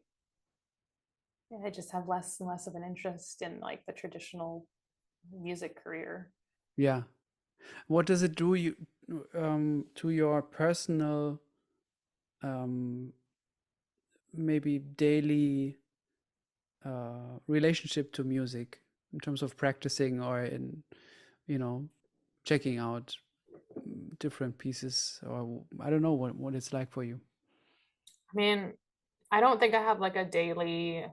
just have less and less of an interest in like the traditional music career. Yeah. What does it do you to your personal um maybe daily relationship to music? in terms of practicing or in, you know, checking out different pieces, or I don't know what it's like for you. I mean, I don't think I have like a daily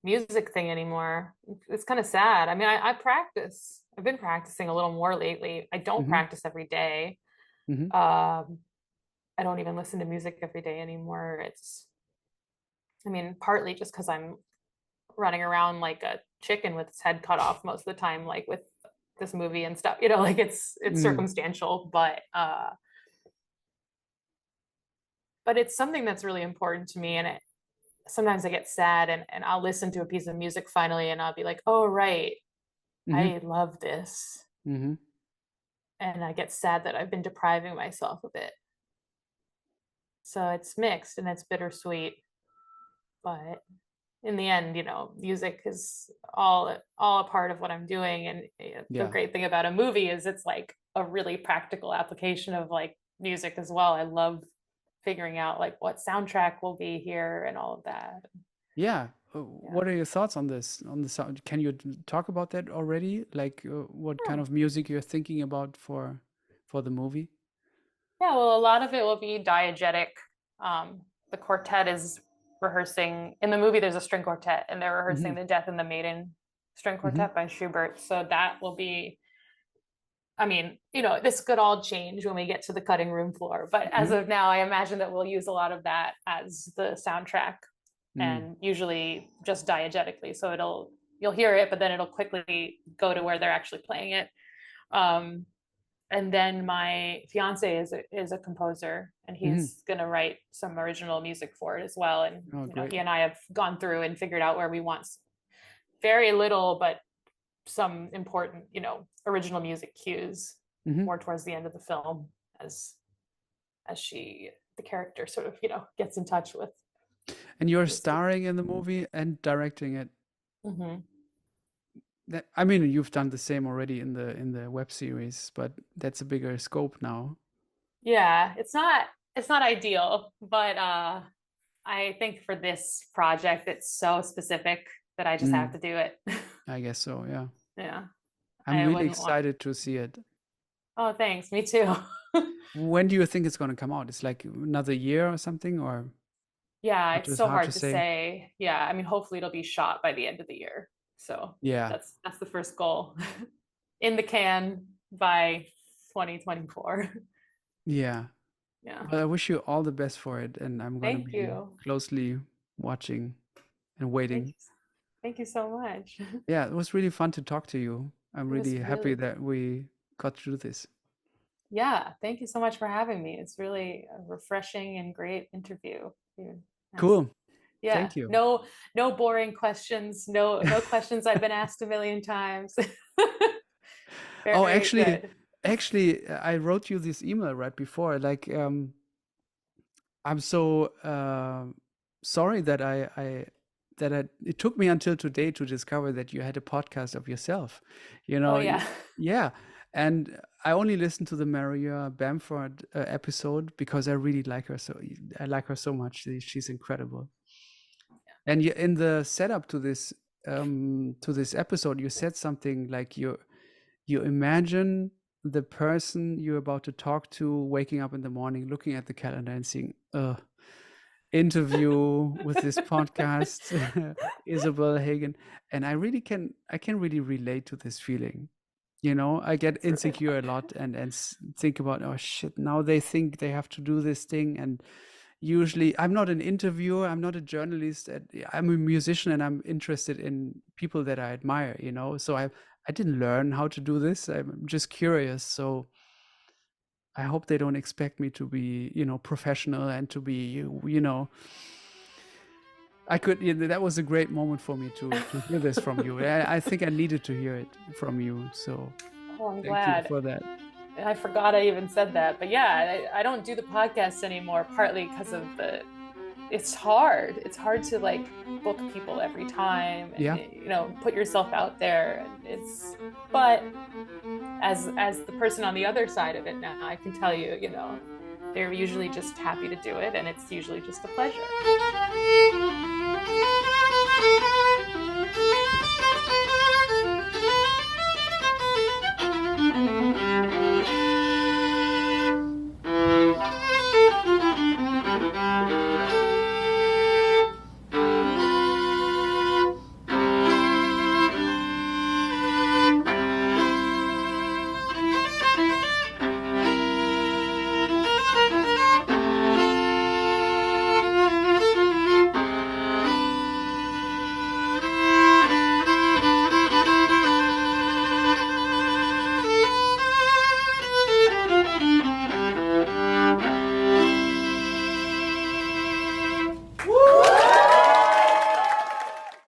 music thing anymore. It's kind of sad. I mean, I practice. I've been practicing a little more lately. I don't Hmm. practice every day. Hmm. Um, I don't even listen to music every day anymore. I mean, partly just because I'm running around like a chicken with its head cut off most of the time, like with this movie and stuff, like it's Mm. circumstantial, but it's something that's really important to me. And sometimes I get sad and I'll listen to a piece of music finally and I'll be like, oh, right, Hmm. I love this. Hmm. And I get sad that I've been depriving myself of it. So it's mixed and it's bittersweet. But in the end, music is all a part of what I'm doing. And the Yeah. great thing about a movie is it's like a really practical application of like music as well. I love figuring out like what soundtrack will be here and all of that. Yeah. Yeah. What are your thoughts on this? On the sound? Can you talk about that already? Like, what kind Yeah. of music you're thinking about for the movie? Yeah, well, a lot of it will be diegetic. The quartet is rehearsing in the movie. There's a string quartet, and they're Hmm. rehearsing the Death and the Maiden string Hmm. quartet by Schubert. So that will be. I mean, this could all change when we get to the cutting room floor, but as Hmm. of now, I imagine that we'll use a lot of that as the soundtrack, Mm. and usually just diegetically. So you'll hear it, but then it'll quickly go to where they're actually playing it. Um, and then my fiance is a composer, and Hmm. he's going to write some original music for it as well. And Oh, great. he and I have gone through and figured out where we want very little but some important original music cues Hmm. more towards the end of the film, as the character sort of gets in touch with And you're this. starring in the movie and directing it. Mm-hmm. I mean, you've done the same already in the web series, but that's a bigger scope now. Yeah, it's not ideal, but I think for this project it's so specific that I just have Mm, to do it. I guess so, yeah. Yeah, I'm I really wouldn't want. excited to see it. Oh, thanks. Me too. When do you think it's going to come out? It's like another year or something, or Yeah, hard it's to, so hard to hard to say? say. Yeah, I mean, hopefully it'll be shot by the end of the year. So Yeah, that's the first goal. In the can by 2024. yeah. Yeah. Well, I wish you all the best for it, and I'm going to Thank be you. closely watching and Thank waiting. you. Thank you so much. Yeah, it was really fun to talk to you. I'm It was really happy really, that we got through this. yeah, thank you so much for having me. It's really a refreshing and great interview. You're nice. Cool. Yeah. Thank you. No boring questions. No questions I've been asked a million times. Oh, Very actually, good. I wrote you this email right before. Like, I'm so sorry that it took me until today to discover that you had a podcast of yourself. You Oh know, yeah. yeah. And I only listened to the Maria Bamford episode because I really like her. So I like her so much. She's incredible. And in the setup to this episode, you said something like you imagine the person you're about to talk to waking up in the morning, looking at the calendar and seeing, interview with this podcast, Isabel Hagen. And I can really relate to this feeling. You know, I get It's really insecure fun. a lot and think about, oh shit, now they think they have to do this thing. And usually I'm not an interviewer, I'm not a journalist, I'm a musician and I'm interested in people that I admire, you know. So I didn't learn how to do this. I'm just curious. So I hope they don't expect me to be, you know, professional and to be, you know, that was a great moment for me to hear this from you. I think I needed to hear it from you. So Oh, I'm thank you glad. for that. I forgot I even said that. But yeah, I don't do the podcast anymore, partly because of it's hard. It's hard to like book people every time and Yeah. put yourself out there. And but as the person on the other side of it now, I can tell you, they're usually just happy to do it, and it's usually just a pleasure.